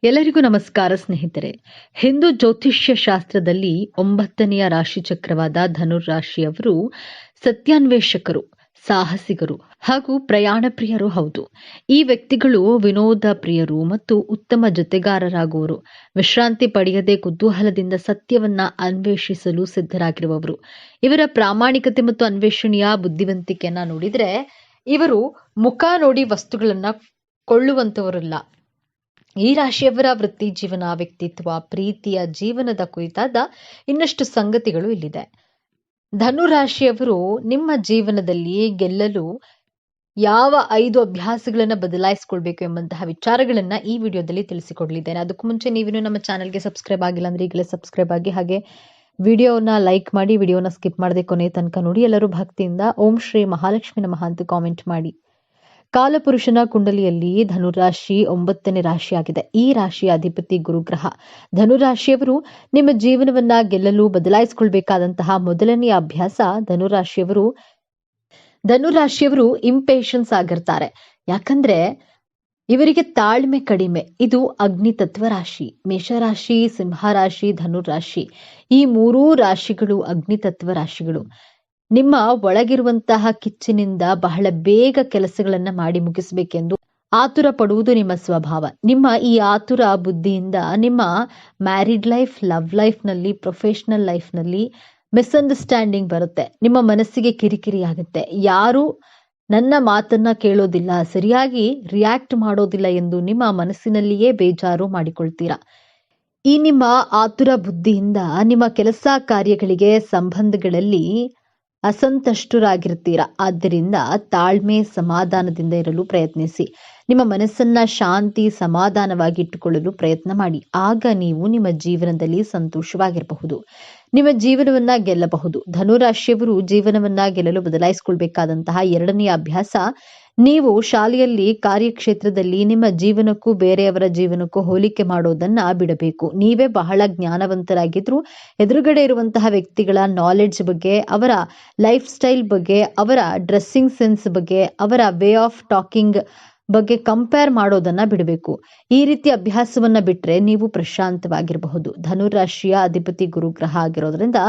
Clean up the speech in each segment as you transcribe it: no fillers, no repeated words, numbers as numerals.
ಎಲ್ಲರಿಗೂ ನಮಸ್ಕಾರ ಸ್ನೇಹಿತರೆ. ಹಿಂದೂ ಜ್ಯೋತಿಷ್ಯ ಶಾಸ್ತ್ರದಲ್ಲಿ 9ನೆಯ ರಾಶಿ ಚಕ್ರವಾದ ಧನುರಾಶಿಯವರು ಸತ್ಯಾನ್ವೇಷಕರು, ಸಾಹಸಿಗರು ಹಾಗೂ ಪ್ರಯಾಣ ಪ್ರಿಯರು ಹೌದು. ಈ ವ್ಯಕ್ತಿಗಳು ವಿನೋದ ಪ್ರಿಯರು ಮತ್ತು ಉತ್ತಮ ಜೊತೆಗಾರರಾಗುವರು. ವಿಶ್ರಾಂತಿ ಪಡೆಯದೆ ಕುತೂಹಲದಿಂದ ಸತ್ಯವನ್ನ ಅನ್ವೇಷಿಸಲು ಸಿದ್ಧರಾಗಿರುವವರು. ಇವರ ಪ್ರಾಮಾಣಿಕತೆ ಮತ್ತು ಅನ್ವೇಷಣೆಯ ಬುದ್ಧಿವಂತಿಕೆಯನ್ನ ನೋಡಿದ್ರೆ ಇವರು ಮುಖ ನೋಡಿ ವಸ್ತುಗಳನ್ನ ಕೊಳ್ಳುವಂತವರಲ್ಲ. ಈ ರಾಶಿಯವರ ವೃತ್ತಿ ಜೀವನ, ವ್ಯಕ್ತಿತ್ವ, ಪ್ರೀತಿಯ ಜೀವನದ ಕುರಿತಾದ ಇನ್ನಷ್ಟು ಸಂಗತಿಗಳು ಇಲ್ಲಿದೆ. ಧನುರಾಶಿಯವರು ನಿಮ್ಮ ಜೀವನದಲ್ಲಿ ಗೆಲ್ಲಲು ಯಾವ 5 ಅಭ್ಯಾಸಗಳನ್ನ ಬದಲಾಯಿಸಿಕೊಳ್ಬೇಕು ಎಂಬಂತಹ ವಿಚಾರಗಳನ್ನ ಈ ವಿಡಿಯೋದಲ್ಲಿ ತಿಳಿಸಿಕೊಡಲಿದ್ದೇನೆ. ಅದಕ್ಕೂ ಮುಂಚೆ ನೀವಿನ್ನು ನಮ್ಮ ಚಾನೆಲ್ಗೆ ಸಬ್ಸ್ಕ್ರೈಬ್ ಆಗಿಲ್ಲ ಅಂದ್ರೆ ಈಗಲೇ ಸಬ್ಸ್ಕ್ರೈಬ್ ಆಗಿ, ಹಾಗೆ ವಿಡಿಯೋನ ಲೈಕ್ ಮಾಡಿ, ವಿಡಿಯೋನ ಸ್ಕಿಪ್ ಮಾಡದೆ ಕೊನೆ ತನಕ ನೋಡಿ. ಎಲ್ಲರೂ ಭಕ್ತಿಯಿಂದ ಓಂ ಶ್ರೀ ಮಹಾಲಕ್ಷ್ಮಿ ನಮಃ ಅಂತ ಕಾಮೆಂಟ್ ಮಾಡಿ. ಕಾಲಪುರುಷನ ಕುಂಡಲಿಯಲ್ಲಿ ಧನುರಾಶಿ 9ನೇ ರಾಶಿಯಾಗಿದೆ. ಈ ರಾಶಿಯ ಅಧಿಪತಿ ಗುರುಗ್ರಹ. ಧನುರಾಶಿಯವರು ನಿಮ್ಮ ಜೀವನವನ್ನ ಗೆಲ್ಲಲು ಬದಲಾಯಿಸಿಕೊಳ್ಬೇಕಾದಂತಹ ಮೊದಲನೆಯ ಅಭ್ಯಾಸ, ಧನುರಾಶಿಯವರು ಇಂಪೇಷನ್ಸ್ ಆಗಿರ್ತಾರೆ. ಯಾಕಂದ್ರೆ ಇವರಿಗೆ ತಾಳ್ಮೆ ಕಡಿಮೆ. ಇದು ಅಗ್ನಿತತ್ವ ರಾಶಿ. ಮೇಷರಾಶಿ, ಸಿಂಹರಾಶಿ, ಧನುರಾಶಿ ಈ 3 ರಾಶಿಗಳು ಅಗ್ನಿತತ್ವ ರಾಶಿಗಳು. ನಿಮ್ಮ ಒಳಗಿರುವಂತಹ ಕಿಚ್ಚಿನಿಂದ ಬಹಳ ಬೇಗ ಕೆಲಸಗಳನ್ನ ಮಾಡಿ ಮುಗಿಸಬೇಕೆಂದು ಆತುರ ಪಡುವುದು ನಿಮ್ಮ ಸ್ವಭಾವ. ನಿಮ್ಮ ಈ ಆತುರ ಬುದ್ಧಿಯಿಂದ ನಿಮ್ಮ ಮ್ಯಾರಿಡ್ ಲೈಫ್, ಲವ್ ಲೈಫ್ ನಲ್ಲಿ, ಪ್ರೊಫೆಷನಲ್ ಲೈಫ್ ನಲ್ಲಿ ಮಿಸ್ಅಂಡರ್ಸ್ಟ್ಯಾಂಡಿಂಗ್ ಬರುತ್ತೆ. ನಿಮ್ಮ ಮನಸ್ಸಿಗೆ ಕಿರಿಕಿರಿ ಆಗುತ್ತೆ. ಯಾರು ನನ್ನ ಮಾತನ್ನ ಕೇಳೋದಿಲ್ಲ, ಸರಿಯಾಗಿ ರಿಯಾಕ್ಟ್ ಮಾಡೋದಿಲ್ಲ ಎಂದು ನಿಮ್ಮ ಮನಸ್ಸಿನಲ್ಲಿಯೇ ಬೇಜಾರು ಮಾಡಿಕೊಳ್ತೀರಾ. ಈ ನಿಮ್ಮ ಆತುರ ಬುದ್ಧಿಯಿಂದ ನಿಮ್ಮ ಕೆಲಸ ಕಾರ್ಯಗಳಿಗೆ, ಸಂಬಂಧಗಳಲ್ಲಿ ಅಸಂತುಷ್ಟರಾಗಿರ್ತೀರಾ. ಆದ್ದರಿಂದ ತಾಳ್ಮೆ, ಸಮಾಧಾನದಿಂದ ಇರಲು ಪ್ರಯತ್ನಿಸಿ. ನಿಮ್ಮ ಮನಸ್ಸನ್ನ ಶಾಂತಿ, ಸಮಾಧಾನವಾಗಿ ಇಟ್ಟುಕೊಳ್ಳಲು ಪ್ರಯತ್ನ ಮಾಡಿ. ಆಗ ನೀವು ನಿಮ್ಮ ಜೀವನದಲ್ಲಿ ಸಂತೋಷವಾಗಿರಬಹುದು, ನಿಮ್ಮ ಜೀವನವನ್ನ ಗೆಲ್ಲಬಹುದು. ಧನುರಾಶಿಯವರು ಜೀವನವನ್ನ ಗೆಲ್ಲಲು ಬದಲಾಯಿಸಿಕೊಳ್ಬೇಕಾದಂತಹ 2ನೆಯ ಅಭ್ಯಾಸ, ನೀವು ಶಾಲೆಯಲ್ಲಿ, ಕಾರ್ಯಕ್ಷೇತ್ರದಲ್ಲಿ ನಿಮ್ಮ ಜೀವನಕ್ಕೂ ಬೇರೆಯವರ ಜೀವನಕ್ಕೂ ಹೋಲಿಕೆ ಮಾಡೋದನ್ನ ಬಿಡಬೇಕು. ನೀವೇ ಬಹಳ ಜ್ಞಾನವಂತರಾಗಿದ್ರು ಎದುರುಗಡೆ ಇರುವಂತಹ ವ್ಯಕ್ತಿಗಳ ನಾಲೆಡ್ಜ್ ಬಗ್ಗೆ, ಅವರ ಲೈಫ್ ಸ್ಟೈಲ್ ಬಗ್ಗೆ, ಅವರ ಡ್ರೆಸ್ಸಿಂಗ್ ಸೆನ್ಸ್ ಬಗ್ಗೆ, ಅವರ ವೇ ಆಫ್ ಟಾಕಿಂಗ್ ಬಗ್ಗೆ ಕಂಪೇರ್ ಮಾಡೋದನ್ನ ಬಿಡಬೇಕು. ಈ ರೀತಿ ಅಭ್ಯಾಸವನ್ನ ಬಿಟ್ರೆ ನೀವು ಪ್ರಶಾಂತವಾಗಿರಬಹುದು. ಧನುರಾಶಿಯ ಅಧಿಪತಿ ಗುರುಗ್ರಹ ಆಗಿರೋದ್ರಿಂದ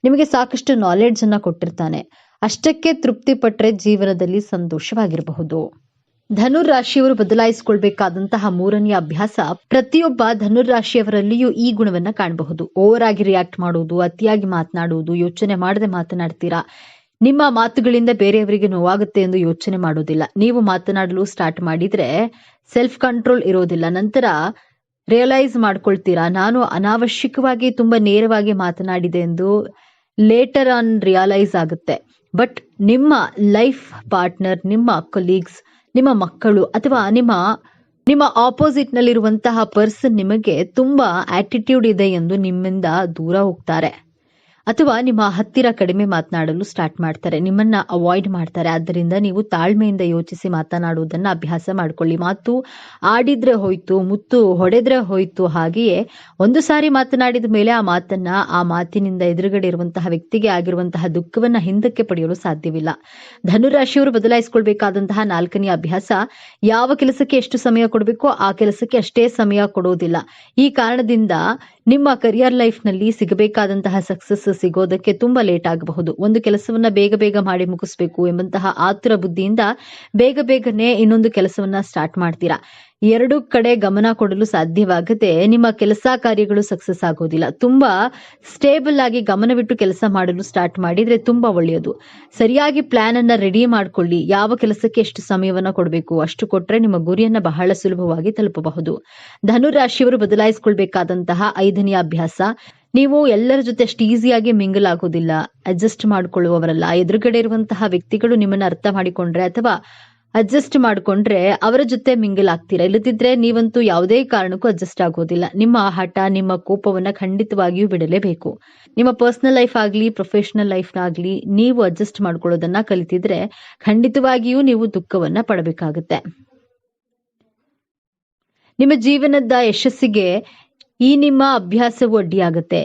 ನಿಮಗೆ ಸಾಕಷ್ಟು ನಾಲೆಡ್ಜ್ ಅನ್ನ ಕೊಟ್ಟಿರ್ತಾನೆ. ಅಷ್ಟಕ್ಕೆ ತೃಪ್ತಿ ಪಟ್ರೆ ಜೀವನದಲ್ಲಿ ಸಂತೋಷವಾಗಿರಬಹುದು. ಧನುರಾಶಿಯವರು ಬದಲಾಯಿಸಿಕೊಳ್ಬೇಕಾದಂತಹ 3ನೇ ಅಭ್ಯಾಸ, ಪ್ರತಿಯೊಬ್ಬ ಧನುರಾಶಿಯವರಲ್ಲಿಯೂ ಈ ಗುಣವನ್ನ ಕಾಣಬಹುದು. ಓವರ್ ಆಗಿ ರಿಯಾಕ್ಟ್ ಮಾಡುವುದು, ಅತಿಯಾಗಿ ಮಾತನಾಡುವುದು, ಯೋಚನೆ ಮಾಡದೆ ಮಾತನಾಡ್ತೀರಾ. ನಿಮ್ಮ ಮಾತುಗಳಿಂದ ಬೇರೆಯವರಿಗೆ ನೋವಾಗುತ್ತೆ ಎಂದು ಯೋಚನೆ ಮಾಡೋದಿಲ್ಲ. ನೀವು ಮಾತನಾಡಲು ಸ್ಟಾರ್ಟ್ ಮಾಡಿದ್ರೆ ಸೆಲ್ಫ್ ಕಂಟ್ರೋಲ್ ಇರೋದಿಲ್ಲ. ನಂತರ ರಿಯಲೈಸ್ ಮಾಡ್ಕೊಳ್ತೀರಾ, ನಾನು ಅನಾವಶ್ಯಕವಾಗಿ ತುಂಬಾ ನೇರವಾಗಿ ಮಾತನಾಡಿದೆ ಎಂದು ಲೇಟರ್ ಆನ್ ರಿಯಲೈಸ್ ಆಗುತ್ತೆ. ಬಟ್ ನಿಮ್ಮ ಲೈಫ್ ಪಾರ್ಟ್ನರ್, ನಿಮ್ಮ ಕೊಲೀಗ್ಸ್, ನಿಮ್ಮ ಮಕ್ಕಳು ಅಥವಾ ನಿಮ್ಮ ಆಪೋಸಿಟ್ ನಲ್ಲಿರುವಂತಹ ಪರ್ಸನ್ ನಿಮಗೆ ತುಂಬಾ ಆಟಿಟ್ಯೂಡ್ ಇದೆ ಎಂದು ನಿಮ್ಮಿಂದ ದೂರ ಹೋಗ್ತಾರೆ, ಅಥವಾ ನಿಮ್ಮ ಹತ್ತಿರ ಕಡಿಮೆ ಮಾತನಾಡಲು ಸ್ಟಾರ್ಟ್ ಮಾಡ್ತಾರೆ, ನಿಮ್ಮನ್ನ ಅವಾಯ್ಡ್ ಮಾಡ್ತಾರೆ. ಆದ್ದರಿಂದ ನೀವು ತಾಳ್ಮೆಯಿಂದ ಯೋಚಿಸಿ ಮಾತನಾಡುವುದನ್ನ ಅಭ್ಯಾಸ ಮಾಡ್ಕೊಳ್ಳಿ. ಮಾತು ಆಡಿದ್ರೆ ಹೋಯ್ತು, ಮುತ್ತು ಹೊಡೆದ್ರೆ ಹೋಯ್ತು. ಹಾಗೆಯೇ ಒಂದು ಸಾರಿ ಮಾತನಾಡಿದ ಮೇಲೆ ಆ ಮಾತಿನಿಂದ ಎದುರುಗಡೆ ಇರುವಂತಹ ವ್ಯಕ್ತಿಗೆ ಆಗಿರುವಂತಹ ದುಃಖವನ್ನ ಹಿಂದಕ್ಕೆ ಪಡೆಯಲು ಸಾಧ್ಯವಿಲ್ಲ. ಧನುರಾಶಿಯವರು ಬದಲಾಯಿಸಿಕೊಳ್ಬೇಕಾದಂತಹ 4ನೇ ಅಭ್ಯಾಸ, ಯಾವ ಕೆಲಸಕ್ಕೆ ಎಷ್ಟು ಸಮಯ ಕೊಡಬೇಕೋ ಆ ಕೆಲಸಕ್ಕೆ ಅಷ್ಟೇ ಸಮಯ ಕೊಡೋದಿಲ್ಲ. ಈ ಕಾರಣದಿಂದ ನಿಮ್ಮ ಕರಿಯರ್ ಲೈಫ್ ನಲ್ಲಿ ಸಿಗಬೇಕಾದಂತಹ ಸಕ್ಸಸ್ ಸಿಗೋದಕ್ಕೆ ತುಂಬಾ ಲೇಟ್ ಆಗಬಹುದು. ಒಂದು ಕೆಲಸವನ್ನ ಬೇಗ ಬೇಗ ಮಾಡಿ ಮುಗಿಸ್ಬೇಕು ಎಂಬಂತಹ ಆತುರ ಬುದ್ಧಿಯಿಂದ ಬೇಗನೆ ಇನ್ನೊಂದು ಕೆಲಸವನ್ನ ಸ್ಟಾರ್ಟ್ ಮಾಡ್ತೀರಾ. 2 ಕಡೆ ಗಮನ ಕೊಡಲು ಸಾಧ್ಯವಾಗದೆ ನಿಮ್ಮ ಕೆಲಸ ಕಾರ್ಯಗಳು ಸಕ್ಸಸ್ ಆಗೋದಿಲ್ಲ. ತುಂಬಾ ಸ್ಟೇಬಲ್ ಆಗಿ ಗಮನವಿಟ್ಟು ಕೆಲಸ ಮಾಡಲು ಸ್ಟಾರ್ಟ್ ಮಾಡಿದ್ರೆ ತುಂಬಾ ಒಳ್ಳೆಯದು. ಸರಿಯಾಗಿ ಪ್ಲಾನ್ ಅನ್ನ ರೆಡಿ ಮಾಡ್ಕೊಳ್ಳಿ. ಯಾವ ಕೆಲಸಕ್ಕೆ ಎಷ್ಟು ಸಮಯವನ್ನ ಕೊಡಬೇಕು ಅಷ್ಟು ಕೊಟ್ರೆ ನಿಮ್ಮ ಗುರಿಯನ್ನ ಬಹಳ ಸುಲಭವಾಗಿ ತಲುಪಬಹುದು. ಧನುರಾಶಿಯವರು ಬದಲಾಯಿಸಿಕೊಳ್ಬೇಕಾದಂತಹ 5ನೇ ಅಭ್ಯಾಸ, ನೀವು ಎಲ್ಲರ ಜೊತೆ ಅಷ್ಟು ಈಸಿಯಾಗಿ ಮಿಂಗಲ್ ಆಗೋದಿಲ್ಲ, ಅಡ್ಜಸ್ಟ್ ಮಾಡಿಕೊಳ್ಳುವವರಲ್ಲ. ಎದುರುಗಡೆ ಇರುವಂತಹ ವ್ಯಕ್ತಿಗಳು ನಿಮ್ಮನ್ನ ಅರ್ಥ ಮಾಡಿಕೊಂಡ್ರೆ ಅಥವಾ ಅಡ್ಜಸ್ಟ್ ಮಾಡಿಕೊಂಡ್ರೆ ಅವರ ಜೊತೆ ಮಿಂಗಲ್ ಆಗ್ತೀರಾ. ಇಲ್ಲದಿದ್ರೆ ನೀವಂತೂ ಯಾವುದೇ ಕಾರಣಕ್ಕೂ ಅಡ್ಜಸ್ಟ್ ಆಗೋದಿಲ್ಲ. ನಿಮ್ಮ ಹಠ, ನಿಮ್ಮ ಕೋಪವನ್ನ ಖಂಡಿತವಾಗಿಯೂ ಬಿಡಲೇಬೇಕು. ನಿಮ್ಮ ಪರ್ಸನಲ್ ಲೈಫ್ ಆಗ್ಲಿ, ಪ್ರೊಫೆಷನಲ್ ಲೈಫ್ ಆಗ್ಲಿ, ನೀವು ಅಡ್ಜಸ್ಟ್ ಮಾಡ್ಕೊಳ್ಳೋದನ್ನ ಕಲಿತಿದ್ರೆ ಖಂಡಿತವಾಗಿಯೂ ನೀವು ದುಃಖವನ್ನ ಪಡಬೇಕಾಗುತ್ತೆ. ನಿಮ್ಮ ಜೀವನದ ಯಶಸ್ಸಿಗೆ ಈ ನಿಮ್ಮ ಅಭ್ಯಾಸವು ಅಡ್ಡಿಯಾಗುತ್ತೆ.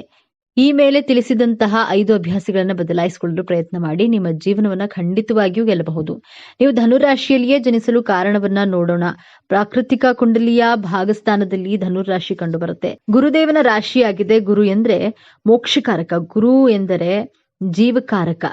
ಈ ಮೇಲೆ ತಿಳಿಸಿದಂತಹ 5 ಅಭ್ಯಾಸಗಳನ್ನು ಬದಲಾಯಿಸಿಕೊಳ್ಳಲು ಪ್ರಯತ್ನ ಮಾಡಿ. ನಿಮ್ಮ ಜೀವನವನ್ನ ಖಂಡಿತವಾಗಿಯೂ ಗೆಲ್ಲಬಹುದು. ನೀವು ಧನುರಾಶಿಯಲ್ಲಿಯೇ ಜನಿಸಲು ಕಾರಣವನ್ನ ನೋಡೋಣ. ಪ್ರಾಕೃತಿಕ ಕುಂಡಲಿಯ ಭಾಗಸ್ಥಾನದಲ್ಲಿ ಧನುರಾಶಿ ಕಂಡುಬರುತ್ತೆ. ಗುರುದೇವನ ರಾಶಿಯಾಗಿದೆ. ಗುರು ಎಂದ್ರೆ ಮೋಕ್ಷಕಾರಕ, ಗುರು ಎಂದರೆ ಜೀವಕಾರಕ.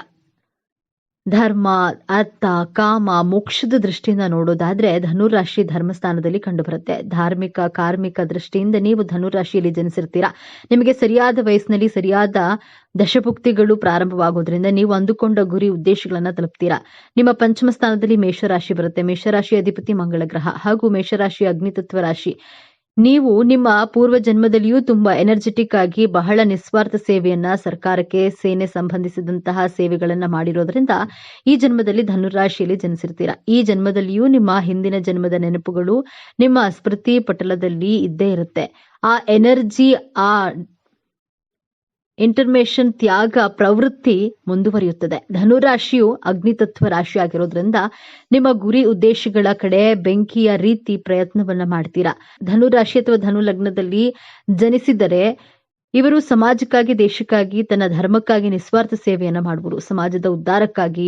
ಧರ್ಮ, ಅರ್ಥ, ಕಾಮ, ಮೋಕ್ಷದ ದೃಷ್ಟಿಯಿಂದ ನೋಡೋದಾದ್ರೆ ಧನುರಾಶಿ ಧರ್ಮಸ್ಥಾನದಲ್ಲಿ ಕಂಡುಬರುತ್ತೆ. ಧಾರ್ಮಿಕ, ಕಾರ್ಮಿಕ ದೃಷ್ಟಿಯಿಂದ ನೀವು ಧನುರಾಶಿಯಲ್ಲಿ ಜನಿಸಿರ್ತೀರಾ. ನಿಮಗೆ ಸರಿಯಾದ ವಯಸ್ಸಿನಲ್ಲಿ ಸರಿಯಾದ ದಶಭುಕ್ತಿಗಳು ಪ್ರಾರಂಭವಾಗೋದ್ರಿಂದ ನೀವು ಅಂದುಕೊಂಡ ಗುರಿ ಉದ್ದೇಶಗಳನ್ನ ತಲುಪ್ತೀರಾ. ನಿಮ್ಮ ಪಂಚಮ ಸ್ಥಾನದಲ್ಲಿ ಮೇಷರಾಶಿ ಬರುತ್ತೆ. ಮೇಷರಾಶಿ ಅಧಿಪತಿ ಮಂಗಳ ಗ್ರಹ ಹಾಗೂ ಮೇಷರಾಶಿ ಅಗ್ನಿತತ್ವ ರಾಶಿ. ನೀವು ನಿಮ್ಮ ಪೂರ್ವ ಜನ್ಮದಲ್ಲಿಯೂ ತುಂಬಾ ಎನರ್ಜೆಟಿಕ್ ಆಗಿ ಬಹಳ ನಿಸ್ವಾರ್ಥ ಸೇವೆಯನ್ನ, ಸರ್ಕಾರಕ್ಕೆ, ಸೇನೆ ಸಂಬಂಧಿಸಿದಂತಹ ಸೇವೆಗಳನ್ನ ಮಾಡಿರೋದ್ರಿಂದ ಈ ಜನ್ಮದಲ್ಲಿ ಧನುರಾಶಿಯಲ್ಲಿ ಜನಿಸಿರ್ತೀರಾ. ಈ ಜನ್ಮದಲ್ಲಿಯೂ ನಿಮ್ಮ ಹಿಂದಿನ ಜನ್ಮದ ನೆನಪುಗಳು ನಿಮ್ಮ ಸ್ಮೃತಿ ಪಟಲದಲ್ಲಿ ಇದ್ದೇ ಇರುತ್ತೆ. ಆ ಎನರ್ಜಿ, ಆ ಇಂಟರ್ಮೇಷನ್, ತ್ಯಾಗ ಪ್ರವೃತ್ತಿ ಮುಂದುವರಿಯುತ್ತದೆ. ಧನುರಾಶಿಯು ಅಗ್ನಿತತ್ವ ರಾಶಿ ಆಗಿರೋದ್ರಿಂದ ನಿಮ್ಮ ಗುರಿ ಉದ್ದೇಶಗಳ ಕಡೆ ಬೆಂಕಿಯ ರೀತಿ ಪ್ರಯತ್ನವನ್ನ ಮಾಡ್ತೀರಾ. ಧನುರಾಶಿ ಅಥವಾ ಧನು ಲಗ್ನದಲ್ಲಿ ಜನಿಸಿದರೆ ಇವರು ಸಮಾಜಕ್ಕಾಗಿ, ದೇಶಕ್ಕಾಗಿ, ತನ್ನ ಧರ್ಮಕ್ಕಾಗಿ ನಿಸ್ವಾರ್ಥ ಸೇವೆಯನ್ನ ಮಾಡುವರು. ಸಮಾಜದ ಉದ್ಧಾರಕ್ಕಾಗಿ,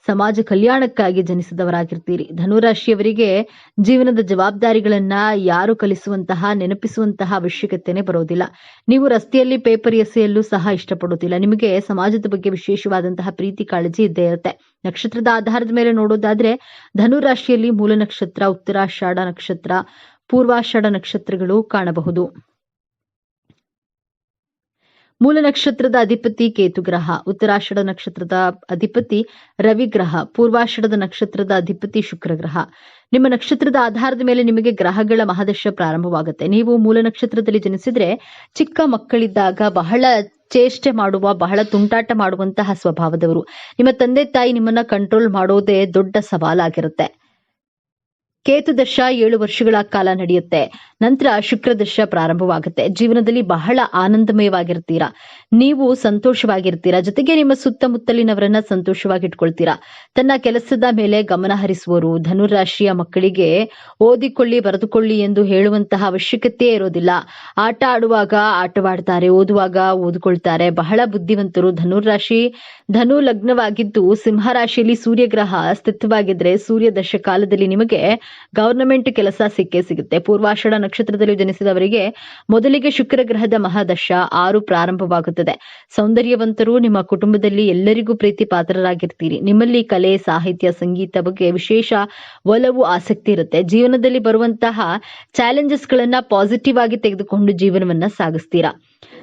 ಸಮಾಜ ಕಲ್ಯಾಣಕ್ಕಾಗಿ ಜನಿಸಿದವರಾಗಿರ್ತೀರಿ. ಧನುರಾಶಿಯವರಿಗೆ ಜೀವನದ ಜವಾಬ್ದಾರಿಗಳನ್ನ ಯಾರು ಕಲಿಸುವಂತಹ, ನೆನಪಿಸುವಂತಹ ಅವಶ್ಯಕತೆನೇ ಬರೋದಿಲ್ಲ. ನೀವು ರಸ್ತೆಯಲ್ಲಿ ಪೇಪರ್ ಎಸೆಯಲು ಸಹ ಇಷ್ಟಪಡೋದಿಲ್ಲ. ನಿಮಗೆ ಸಮಾಜದ ಬಗ್ಗೆ ವಿಶೇಷವಾದಂತಹ ಪ್ರೀತಿ, ಕಾಳಜಿ ಇದ್ದೇ ಇರುತ್ತೆ. ನಕ್ಷತ್ರದ ಆಧಾರದ ಮೇಲೆ ನೋಡೋದಾದ್ರೆ ಧನುರಾಶಿಯಲ್ಲಿ ಮೂಲ ನಕ್ಷತ್ರ, ಉತ್ತರಾಷಾಢ ನಕ್ಷತ್ರ, ಪೂರ್ವಾಷಾಢ ನಕ್ಷತ್ರಗಳು ಕಾಣಬಹುದು. ಮೂಲ ನಕ್ಷತ್ರದ ಅಧಿಪತಿ ಕೇತು ಗ್ರಹ, ಉತ್ತರಾಷಾಢ ನಕ್ಷತ್ರದ ಅಧಿಪತಿ ರವಿ ಗ್ರಹ, ಪೂರ್ವಾಷಾಢದ ನಕ್ಷತ್ರದ ಅಧಿಪತಿ ಶುಕ್ರ ಗ್ರಹ. ನಿಮ್ಮ ನಕ್ಷತ್ರದ ಆಧಾರದ ಮೇಲೆ ನಿಮಗೆ ಗ್ರಹಗಳ ಮಹಾದಶ ಪ್ರಾರಂಭವಾಗುತ್ತೆ. ನೀವು ಮೂಲ ನಕ್ಷತ್ರದಲ್ಲಿ ಜನಿಸಿದ್ರೆ ಚಿಕ್ಕ ಮಕ್ಕಳಿದ್ದಾಗ ಬಹಳ ಚೇಷ್ಟೆ ಮಾಡುವ, ಬಹಳ ತುಂಟಾಟ ಮಾಡುವಂತಹ ಸ್ವಭಾವದವರು. ನಿಮ್ಮ ತಂದೆ ತಾಯಿ ನಿಮ್ಮನ್ನ ಕಂಟ್ರೋಲ್ ಮಾಡೋದೇ ದೊಡ್ಡ ಸವಾಲಾಗಿರುತ್ತೆ. ಕೇತು ದಶ 7 ವರ್ಷಗಳ ಕಾಲ ನಡೆಯುತ್ತೆ. ನಂತರ ಶುಕ್ರ ದಶ ಪ್ರಾರಂಭವಾಗುತ್ತೆ. ಜೀವನದಲ್ಲಿ ಬಹಳ ಆನಂದಮಯವಾಗಿರ್ತೀರಾ. ನೀವು ಸಂತೋಷವಾಗಿರ್ತೀರಾ. ಜೊತೆಗೆ ನಿಮ್ಮ ಸುತ್ತಮುತ್ತಲಿನವರನ್ನ ಸಂತೋಷವಾಗಿಟ್ಕೊಳ್ತೀರಾ. ತನ್ನ ಕೆಲಸದ ಮೇಲೆ ಗಮನ ಹರಿಸುವರು. ಧನುರಾಶಿಯ ಮಕ್ಕಳಿಗೆ ಓದಿಕೊಳ್ಳಿ, ಬರೆದುಕೊಳ್ಳಿ ಎಂದು ಹೇಳುವಂತಹ ಅವಶ್ಯಕತೆ ಇರೋದಿಲ್ಲ. ಆಟ ಆಡುವಾಗ ಆಟವಾಡ್ತಾರೆ, ಓದುವಾಗ ಓದಿಕೊಳ್ತಾರೆ. ಬಹಳ ಬುದ್ಧಿವಂತರು. ಧನುರಾಶಿ ಧನು ಲಗ್ನವಾಗಿದ್ದು ಸಿಂಹರಾಶಿಯಲ್ಲಿ ಸೂರ್ಯಗ್ರಹ ಸ್ಥಿತವಾಗಿದ್ರೆ ಸೂರ್ಯ ದಶ ಕಾಲದಲ್ಲಿ ನಿಮಗೆ ಗವರ್ನಮೆಂಟ್ ಕೆಲಸ ಸಿಕ್ಕೇ ಸಿಗುತ್ತೆ. ಪೂರ್ವಾಷಾಢ ನಕ್ಷತ್ರದಲ್ಲಿ ಜನಿಸಿದವರಿಗೆ ಮೊದಲಿಗೆ ಶುಕ್ರ ಗ್ರಹದ ಮಹಾದಶ 6 ಪ್ರಾರಂಭವಾಗುತ್ತದೆ. ಸೌಂದರ್ಯವಂತರು. ನಿಮ್ಮ ಕುಟುಂಬದಲ್ಲಿ ಎಲ್ಲರಿಗೂ ಪ್ರೀತಿ ಪಾತ್ರರಾಗಿರ್ತೀರಿ. ನಿಮ್ಮಲ್ಲಿ ಕಲೆ, ಸಾಹಿತ್ಯ, ಸಂಗೀತ ಬಗ್ಗೆ ವಿಶೇಷ ಒಲವು, ಆಸಕ್ತಿ ಇರುತ್ತೆ. ಜೀವನದಲ್ಲಿ ಬರುವಂತಹ ಚಾಲೆಂಜಸ್ ಗಳನ್ನ ಪಾಸಿಟಿವ್ ಆಗಿ ತೆಗೆದುಕೊಂಡು ಜೀವನವನ್ನ ಸಾಗಿಸ್ತೀರಾ.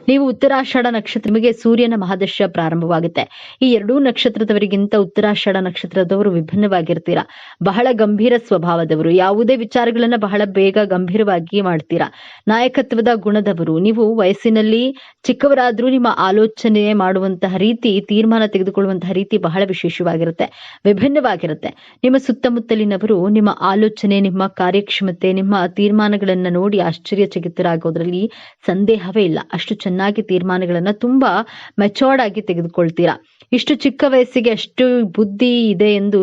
ನೀವು ಉತ್ತರಾಷಾಢ ನಕ್ಷತ್ರ, ನಿಮಗೆ ಸೂರ್ಯನ ಮಹಾದಶ ಪ್ರಾರಂಭವಾಗುತ್ತೆ. ಈ 2 ನಕ್ಷತ್ರದವರಿಗಿಂತ ಉತ್ತರಾಷಾಢ ನಕ್ಷತ್ರದವರು ವಿಭಿನ್ನವಾಗಿರ್ತೀರಾ. ಬಹಳ ಗಂಭೀರ ಸ್ವಭಾವದವರು. ಯಾವುದೇ ವಿಚಾರಗಳನ್ನ ಬಹಳ ಬೇಗ ಗಂಭೀರವಾಗಿ ಮಾಡ್ತೀರಾ. ನಾಯಕತ್ವದ ಗುಣದವರು. ನೀವು ವಯಸ್ಸಿನಲ್ಲಿ ಚಿಕ್ಕವರಾದ್ರೂ ನಿಮ್ಮ ಆಲೋಚನೆ ಮಾಡುವಂತಹ ರೀತಿ, ತೀರ್ಮಾನ ತೆಗೆದುಕೊಳ್ಳುವಂತಹ ರೀತಿ ಬಹಳ ವಿಶೇಷವಾಗಿರುತ್ತೆ, ವಿಭಿನ್ನವಾಗಿರುತ್ತೆ. ನಿಮ್ಮ ಸುತ್ತಮುತ್ತಲಿನವರು ನಿಮ್ಮ ಆಲೋಚನೆ, ನಿಮ್ಮ ಕಾರ್ಯಕ್ಷಮತೆ, ನಿಮ್ಮ ತೀರ್ಮಾನಗಳನ್ನ ನೋಡಿ ಆಶ್ಚರ್ಯಚಕಿತರಾಗೋದ್ರಲ್ಲಿ ಸಂದೇಹವೇ ಇಲ್ಲ. ಅಷ್ಟು ಚೆನ್ನಾಗಿ ತೀರ್ಮಾನಗಳನ್ನ ತುಂಬಾ ಮೆಚೋರ್ಡ್ ಆಗಿ ತೆಗೆದುಕೊಳ್ತೀರಾ. ಇಷ್ಟು ಚಿಕ್ಕ ವಯಸ್ಸಿಗೆ ಅಷ್ಟು ಬುದ್ಧಿ ಇದೆ ಎಂದು,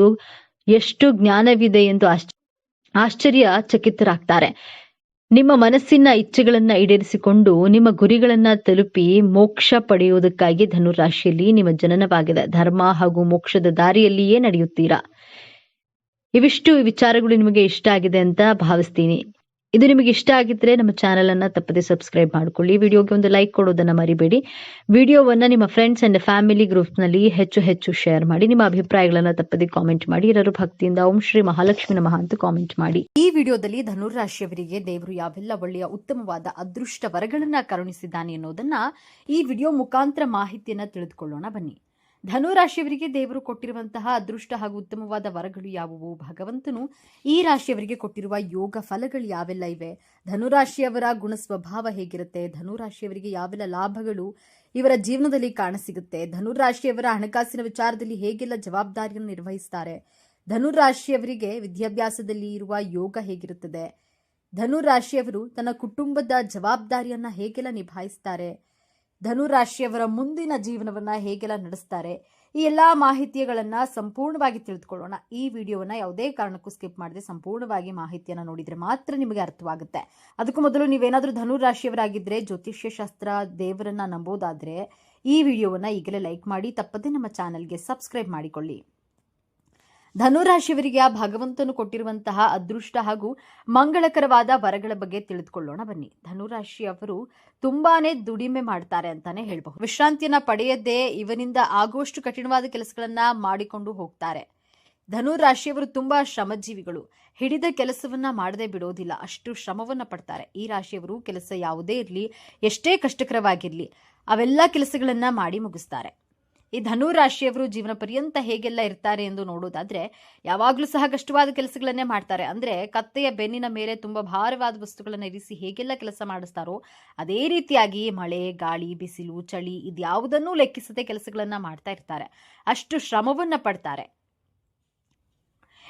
ಎಷ್ಟು ಜ್ಞಾನವಿದೆ ಎಂದು ಆಶ್ಚರ್ಯಚಕಿತರಾಗ್ತಾರೆ. ನಿಮ್ಮ ಮನಸ್ಸಿನ ಇಚ್ಛೆಗಳನ್ನ ಈಡೇರಿಸಿಕೊಂಡು ನಿಮ್ಮ ಗುರಿಗಳನ್ನ ತಲುಪಿ ಮೋಕ್ಷ ಪಡೆಯುವುದಕ್ಕಾಗಿ ಧನುರಾಶಿಯಲ್ಲಿ ನಿಮ್ಮ ಜನನವಾಗಿದೆ. ಧರ್ಮ ಹಾಗೂ ಮೋಕ್ಷದ ದಾರಿಯಲ್ಲಿಯೇ ನಡೆಯುತ್ತೀರಾ. ಇವಿಷ್ಟು ವಿಚಾರಗಳು ನಿಮಗೆ ಇಷ್ಟ ಆಗಿದೆ ಅಂತ ಭಾವಿಸ್ತೀನಿ. ಇದು ನಿಮಗೆ ಇಷ್ಟ ಆಗಿದ್ರೆ ನಮ್ಮ ಚಾನೆಲ್ ಅನ್ನ ತಪ್ಪದೆ ಸಬ್ಸ್ಕ್ರೈಬ್ ಮಾಡ್ಕೊಳ್ಳಿ. ವಿಡಿಯೋಗೆ ಒಂದು ಲೈಕ್ ಕೊಡೋದನ್ನ ಮರಿಬೇಡಿ. ವಿಡಿಯೋವನ್ನ ನಿಮ್ಮ ಫ್ರೆಂಡ್ಸ್ ಅಂಡ್ ಫ್ಯಾಮಿಲಿ ಗ್ರೂಪ್ ನಲ್ಲಿ ಹೆಚ್ಚು ಶೇರ್ ಮಾಡಿ. ನಿಮ್ಮ ಅಭಿಪ್ರಾಯಗಳನ್ನ ತಪ್ಪದೆ ಕಾಮೆಂಟ್ ಮಾಡಿ. ಎಲ್ಲರೂ ಭಕ್ತಿಯಿಂದ ಓಂ ಶ್ರೀ ಮಹಾಲಕ್ಷ್ಮಿ ನಮಃ ಅಂತ ಕಾಮೆಂಟ್ ಮಾಡಿ. ಈ ವಿಡಿಯೋದಲ್ಲಿ ಧನುರಾಶಿಯವರಿಗೆ ದೇವರು ಯಾವೆಲ್ಲ ಒಳ್ಳೆಯ ಉತ್ತಮವಾದ ಅದೃಷ್ಟ ವರಗಳನ್ನ ಕರುಣಿಸಿದ್ದಾನೆ ಅನ್ನೋದನ್ನ ಈ ವಿಡಿಯೋ ಮುಖಾಂತರ ಮಾಹಿತಿಯನ್ನ ತಿಳಿದುಕೊಳ್ಳೋಣ ಬನ್ನಿ. ಧನುರಾಶಿಯವರಿಗೆ ದೇವರು ಕೊಟ್ಟಿರುವಂತಹ ಅದೃಷ್ಟ ಹಾಗೂ ಉತ್ತಮವಾದ ವರಗಳು ಯಾವುವು, ಭಗವಂತನು ಈ ರಾಶಿಯವರಿಗೆ ಕೊಟ್ಟಿರುವ ಯೋಗ ಫಲಗಳು ಯಾವೆಲ್ಲ ಇವೆ, ಧನುರಾಶಿಯವರ ಗುಣ ಸ್ವಭಾವ ಹೇಗಿರುತ್ತೆ, ಧನುರಾಶಿಯವರಿಗೆ ಯಾವೆಲ್ಲ ಲಾಭಗಳು ಇವರ ಜೀವನದಲ್ಲಿ ಕಾಣಸಿಗುತ್ತೆ, ಧನುರಾಶಿಯವರ ಹಣಕಾಸಿನ ವಿಚಾರದಲ್ಲಿ ಹೇಗೆಲ್ಲ ಜವಾಬ್ದಾರಿಯನ್ನು ನಿರ್ವಹಿಸ್ತಾರೆ, ಧನುರಾಶಿಯವರಿಗೆ ವಿದ್ಯಾಭ್ಯಾಸದಲ್ಲಿ ಇರುವ ಯೋಗ ಹೇಗಿರುತ್ತದೆ, ಧನುರಾಶಿಯವರು ತನ್ನ ಕುಟುಂಬದ ಜವಾಬ್ದಾರಿಯನ್ನ ಹೇಗೆಲ್ಲ ನಿಭಾಯಿಸ್ತಾರೆ, ಧನುರಾಶಿಯವರ ಮುಂದಿನ ಜೀವನವನ್ನ ಹೇಗೆಲ್ಲ ನಡೆಸ್ತಾರೆ, ಈ ಎಲ್ಲ ಮಾಹಿತಿಗಳನ್ನು ಸಂಪೂರ್ಣವಾಗಿ ತಿಳಿದುಕೊಳ್ಳೋಣ. ಈ ವಿಡಿಯೋವನ್ನು ಯಾವುದೇ ಕಾರಣಕ್ಕೂ ಸ್ಕಿಪ್ ಮಾಡದೆ ಸಂಪೂರ್ಣವಾಗಿ ಮಾಹಿತಿಯನ್ನು ನೋಡಿದರೆ ಮಾತ್ರ ನಿಮಗೆ ಅರ್ಥವಾಗುತ್ತೆ. ಅದಕ್ಕೂ ಮೊದಲು ನೀವೇನಾದರೂ ಧನು ರಾಶಿಯವರಾಗಿದ್ದರೆ, ಜ್ಯೋತಿಷ್ಯ ಶಾಸ್ತ್ರ, ದೇವರನ್ನ ನಂಬೋದಾದರೆ ಈ ವಿಡಿಯೋವನ್ನು ಈಗಲೇ ಲೈಕ್ ಮಾಡಿ, ತಪ್ಪದೆ ನಮ್ಮ ಚಾನೆಲ್ಗೆ ಸಬ್ಸ್ಕ್ರೈಬ್ ಮಾಡಿಕೊಳ್ಳಿ. ಧನುರಾಶಿಯವರಿಗೆ ಭಗವಂತನು ಕೊಟ್ಟಿರುವಂತಹ ಅದೃಷ್ಟ ಹಾಗೂ ಮಂಗಳಕರವಾದ ವರಗಳ ಬಗ್ಗೆ ತಿಳಿದುಕೊಳ್ಳೋಣ ಬನ್ನಿ. ಧನುರಾಶಿಯವರು ತುಂಬಾನೇ ದುಡಿಮೆ ಮಾಡ್ತಾರೆ ಅಂತಾನೆ ಹೇಳಬಹುದು. ವಿಶ್ರಾಂತಿಯನ್ನ ಪಡೆಯದೇ ಇವನಿಂದ ಆಗುವಷ್ಟು ಕಠಿಣವಾದ ಕೆಲಸಗಳನ್ನ ಮಾಡಿಕೊಂಡು ಹೋಗ್ತಾರೆ. ಧನುರಾಶಿಯವರು ತುಂಬಾ ಶ್ರಮಜೀವಿಗಳು. ಹಿಡಿದ ಕೆಲಸವನ್ನ ಮಾಡದೆ ಬಿಡೋದಿಲ್ಲ, ಅಷ್ಟು ಶ್ರಮವನ್ನ ಪಡ್ತಾರೆ. ಈ ರಾಶಿಯವರು ಕೆಲಸ ಯಾವುದೇ ಇರಲಿ, ಎಷ್ಟೇ ಕಷ್ಟಕರವಾಗಿರ್ಲಿ, ಅವೆಲ್ಲ ಕೆಲಸಗಳನ್ನ ಮಾಡಿ ಮುಗಿಸ್ತಾರೆ. ಈ ಧನು ರಾಶಿಯವರು ಜೀವನ ಪರ್ಯಂತ ಹೇಗೆಲ್ಲ ಇರ್ತಾರೆ ಎಂದು ನೋಡೋದಾದ್ರೆ, ಯಾವಾಗಲೂ ಸಹ ಕಷ್ಟವಾದ ಕೆಲಸಗಳನ್ನೇ ಮಾಡ್ತಾರೆ. ಅಂದ್ರೆ ಕತ್ತೆಯ ಬೆನ್ನಿನ ಮೇಲೆ ತುಂಬಾ ಭಾರವಾದ ವಸ್ತುಗಳನ್ನು ಇರಿಸಿ ಹೇಗೆಲ್ಲ ಕೆಲಸ ಮಾಡಿಸ್ತಾರೋ ಅದೇ ರೀತಿಯಾಗಿ ಮಳೆ, ಗಾಳಿ, ಬಿಸಿಲು, ಚಳಿ ಇದ್ಯಾವುದನ್ನೂ ಲೆಕ್ಕಿಸದೆ ಕೆಲಸಗಳನ್ನ ಮಾಡ್ತಾ ಇರ್ತಾರೆ. ಅಷ್ಟು ಶ್ರಮವನ್ನ ಪಡ್ತಾರೆ.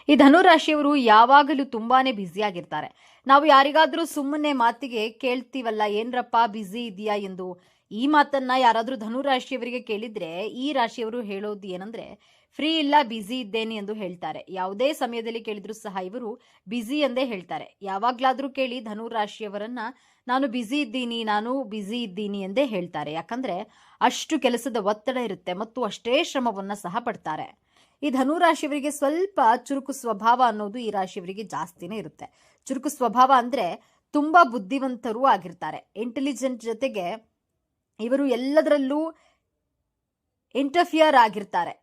ಈ ಧನು ರಾಶಿಯವರು ಯಾವಾಗಲೂ ತುಂಬಾನೇ ಬ್ಯುಸಿಯಾಗಿರ್ತಾರೆ. ನಾವು ಯಾರಿಗಾದ್ರೂ ಸುಮ್ಮನೆ ಮಾತಿಗೆ ಕೇಳ್ತೀವಲ್ಲ, ಏನ್ರಪ್ಪ ಬ್ಯುಸಿ ಇದೆಯಾ ಎಂದು. ಈ ಮಾತನ್ನ ಯಾರಾದ್ರೂ ಧನು ರಾಶಿಯವರಿಗೆ ಕೇಳಿದ್ರೆ ಈ ರಾಶಿಯವರು ಹೇಳೋದು ಏನಂದ್ರೆ, ಫ್ರೀ ಇಲ್ಲ, ಬ್ಯುಸಿ ಇದ್ದೇನೆ ಎಂದು ಹೇಳ್ತಾರೆ. ಯಾವುದೇ ಸಮಯದಲ್ಲಿ ಕೇಳಿದ್ರು ಸಹ ಇವರು ಬ್ಯುಸಿ ಎಂದೇ ಹೇಳ್ತಾರೆ. ಯಾವಾಗ್ಲಾದ್ರೂ ಕೇಳಿ ಧನು ರಾಶಿಯವರನ್ನ ನಾನು ಬ್ಯುಸಿ ಇದ್ದೀನಿ ಎಂದೇ ಹೇಳ್ತಾರೆ. ಯಾಕಂದ್ರೆ ಅಷ್ಟು ಕೆಲಸದ ಒತ್ತಡ ಇರುತ್ತೆ ಮತ್ತು ಅಷ್ಟೇ ಶ್ರಮವನ್ನ ಸಹ ಪಡ್ತಾರೆ. ಈ ಧನು ರಾಶಿಯವರಿಗೆ ಸ್ವಲ್ಪ ಚುರುಕು ಸ್ವಭಾವ ಅನ್ನೋದು ಈ ರಾಶಿಯವರಿಗೆ ಜಾಸ್ತಿನೇ ಇರುತ್ತೆ. ಚುರುಕು ಸ್ವಭಾವ ಅಂದ್ರೆ ತುಂಬಾ ಬುದ್ಧಿವಂತರೂ ಆಗಿರ್ತಾರೆ. ಇಂಟೆಲಿಜೆಂಟ್ ಜೊತೆಗೆ ಇವರು ಎಲ್ಲದರಲ್ಲೂ ಇಂಟರ್ಫಿಯರ್ ಆಗಿರ್ತಾರೆ.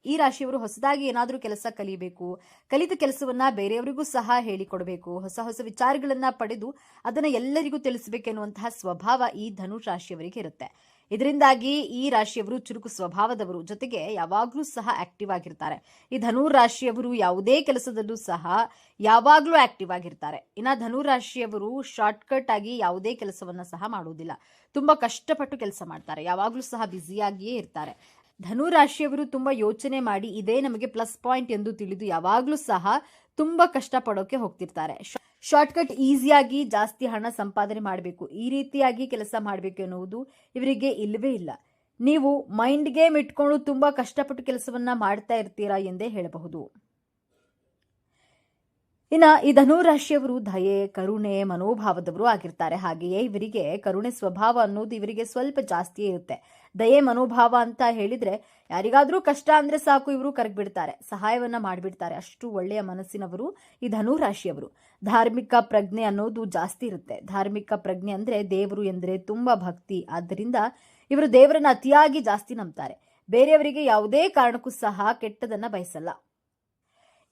ಈ ರಾಶಿಯವರು ಹೊಸದಾಗಿ ಏನಾದರೂ ಕೆಲಸ ಕಲಿಬೇಕು, ಕಲಿತ ಕೆಲಸವನ್ನ ಬೇರೆಯವರಿಗೂ ಸಹ ಹೇಳಿಕೊಡಬೇಕು, ಹೊಸ ಹೊಸ ವಿಚಾರಗಳನ್ನ ಪಡೆದು ಅದನ್ನ ಎಲ್ಲರಿಗೂ ತಿಳಿಸಬೇಕೆನ್ನುವಂತಹ ಸ್ವಭಾವ ಈ ಧನು ರಾಶಿಯವರಿಗೆ ಇರುತ್ತೆ. ಇದರಿಂದಾಗಿ ಈ ರಾಶಿಯವರು ಚುರುಕು ಸ್ವಭಾವದವರು, ಜೊತೆಗೆ ಯಾವಾಗಲೂ ಸಹ ಆಕ್ಟಿವ್ ಆಗಿರ್ತಾರೆ. ಈ ಧನು ರಾಶಿಯವರು ಯಾವುದೇ ಕೆಲಸದಲ್ಲೂ ಸಹ ಯಾವಾಗಲೂ ಆಕ್ಟಿವ್ ಆಗಿರ್ತಾರೆ. ಇನ್ನು ಧನು ರಾಶಿಯವರು ಶಾರ್ಟ್ಕಟ್ ಆಗಿ ಯಾವುದೇ ಕೆಲಸವನ್ನ ಸಹ ಮಾಡುವುದಿಲ್ಲ. ತುಂಬಾ ಕಷ್ಟಪಟ್ಟು ಕೆಲಸ ಮಾಡ್ತಾರೆ. ಯಾವಾಗಲೂ ಸಹ ಬ್ಯುಸಿಯಾಗಿಯೇ ಇರ್ತಾರೆ. ಧನು ರಾಶಿಯವರು ತುಂಬಾ ಯೋಚನೆ ಮಾಡಿ ಇದೇ ನಮಗೆ ಪ್ಲಸ್ ಪಾಯಿಂಟ್ ಎಂದು ತಿಳಿದು ಯಾವಾಗಲೂ ಸಹ ತುಂಬಾ ಕಷ್ಟಪಡೋಕೆ ಹೋಗ್ತಿರ್ತಾರೆ. ಶಾರ್ಟ್ಕಟ್ ಈಸಿಯಾಗಿ ಜಾಸ್ತಿ ಹಣ ಸಂಪಾದನೆ ಮಾಡಬೇಕು, ಈ ರೀತಿಯಾಗಿ ಕೆಲಸ ಮಾಡಬೇಕು ಎನ್ನುವುದು ಇವರಿಗೆ ಇಲ್ಲವೇ ಇಲ್ಲ. ನೀವು ಮೈಂಡ್ ಗೇಮ್ ಇಟ್ಕೊಂಡು ತುಂಬಾ ಕಷ್ಟಪಟ್ಟು ಕೆಲಸವನ್ನ ಮಾಡ್ತಾ ಇರ್ತೀರಾ ಎಂದೇ ಹೇಳಬಹುದು. ಇನ್ನು ಈ ಧನು ರಾಶಿಯವರು ದಯೆ, ಕರುಣೆ ಮನೋಭಾವದವರು ಆಗಿರ್ತಾರೆ. ಹಾಗೆಯೇ ಇವರಿಗೆ ಕರುಣೆ ಸ್ವಭಾವ ಅನ್ನೋದು ಇವರಿಗೆ ಸ್ವಲ್ಪ ಜಾಸ್ತಿಯೇ ಇರುತ್ತೆ. ದಯೆ ಮನೋಭಾವ ಅಂತ ಹೇಳಿದ್ರೆ ಯಾರಿಗಾದ್ರೂ ಕಷ್ಟ ಅಂದ್ರೆ ಸಾಕು ಇವರು ಕರಗ್ಬಿಡ್ತಾರೆ, ಸಹಾಯವನ್ನ ಮಾಡಿಬಿಡ್ತಾರೆ. ಅಷ್ಟು ಒಳ್ಳೆಯ ಮನಸ್ಸಿನವರು ಈ ಧನು ರಾಶಿಯವರು. ಧಾರ್ಮಿಕ ಪ್ರಜ್ಞೆ ಅನ್ನೋದು ಜಾಸ್ತಿ ಇರುತ್ತೆ. ಧಾರ್ಮಿಕ ಪ್ರಜ್ಞೆ ಅಂದ್ರೆ ದೇವರು ಎಂದ್ರೆ ತುಂಬಾ ಭಕ್ತಿ. ಆದ್ದರಿಂದ ಇವರು ದೇವರನ್ನ ಅತಿಯಾಗಿ ಜಾಸ್ತಿ ನಂಬ್ತಾರೆ. ಬೇರೆಯವರಿಗೆ ಯಾವುದೇ ಕಾರಣಕ್ಕೂ ಸಹ ಕೆಟ್ಟದನ್ನ ಬಯಸಲ್ಲ.